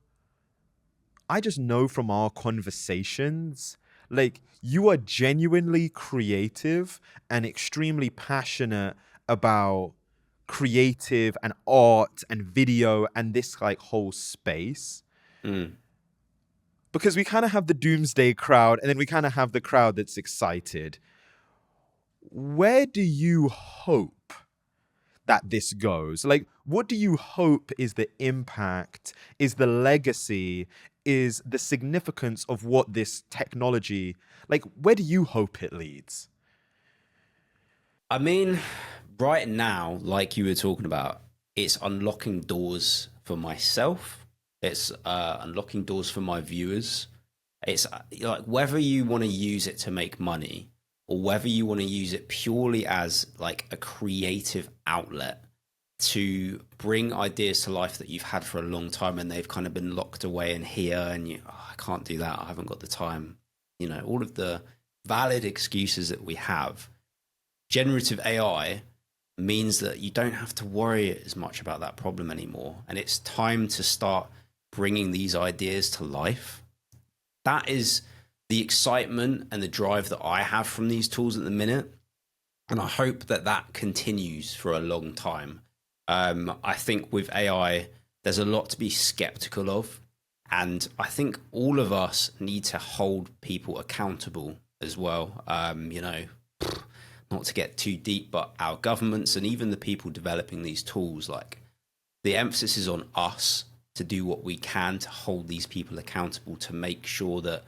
I just know from our conversations, like you are genuinely creative and extremely passionate about creative and art and video and this like whole space. Because we kind of have the doomsday crowd and then we kind of have the crowd that's excited. Where do you hope that this goes? Like, what do you hope is the impact, is the legacy, is the significance of what this technology, like, where do you hope it leads? I mean, right now, like you were talking about, it's unlocking doors for myself. It's unlocking doors for my viewers. It's like whether you want to use it to make money or whether you want to use it purely as like a creative outlet to bring ideas to life that you've had for a long time and they've kind of been locked away in here and I can't do that. I haven't got the time. You know, all of the valid excuses that we have. Generative AI means that you don't have to worry as much about that problem anymore. And it's time to start bringing these ideas to life. That is the excitement and the drive that I have from these tools at the minute. And I hope that that continues for a long time. I think with AI, there's a lot to be skeptical of. And I think all of us need to hold people accountable as well. You know, not to get too deep, but our governments and even the people developing these tools, like the emphasis is on us to do what we can to hold these people accountable, to make sure that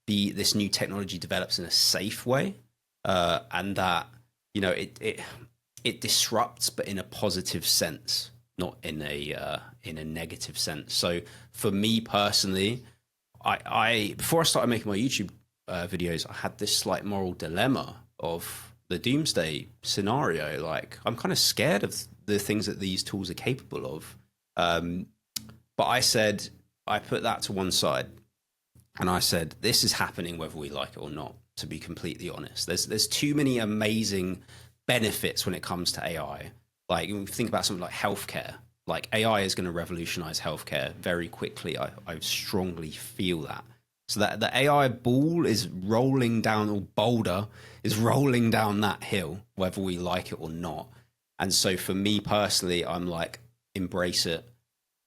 this new technology develops in a safe way, and that, you know, it disrupts, but in a positive sense, not in a negative sense. So for me personally, I before I started making my YouTube videos, I had this slight moral dilemma of the doomsday scenario. Like, I'm kind of scared of the things that these tools are capable of. But I put that to one side and I said, this is happening whether we like it or not, to be completely honest. There's too many amazing benefits when it comes to AI. Like, think about something like healthcare. Like, AI is going to revolutionize healthcare very quickly. I strongly feel that. So that the AI ball is rolling down, or boulder is rolling down that hill, whether we like it or not. And so for me personally, I'm like, embrace it,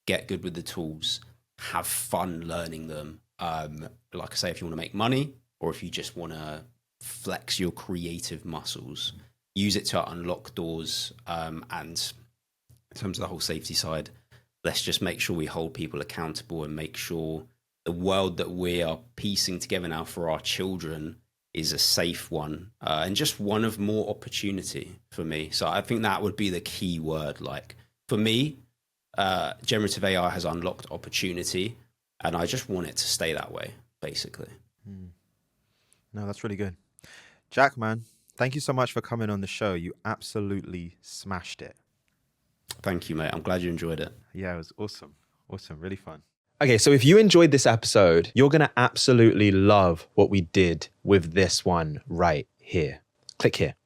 get good with the tools, have fun learning them. Like I say, if you want to make money or if you just want to flex your creative muscles, use it to unlock doors. And in terms of the whole safety side, let's just make sure we hold people accountable and make sure the world that we are piecing together now for our children is a safe one, and just one of more opportunity for me. So I think that would be the key word. Like, for me, generative AI has unlocked opportunity, and I just want it to stay that way, basically. No, that's really good. Jack, man, thank you so much for coming on the show. You absolutely smashed it. Thank you, mate. I'm glad you enjoyed it. Yeah, it was awesome. Awesome. Really fun. Okay, so if you enjoyed this episode, you're going to absolutely love what we did with this one right here. Click here.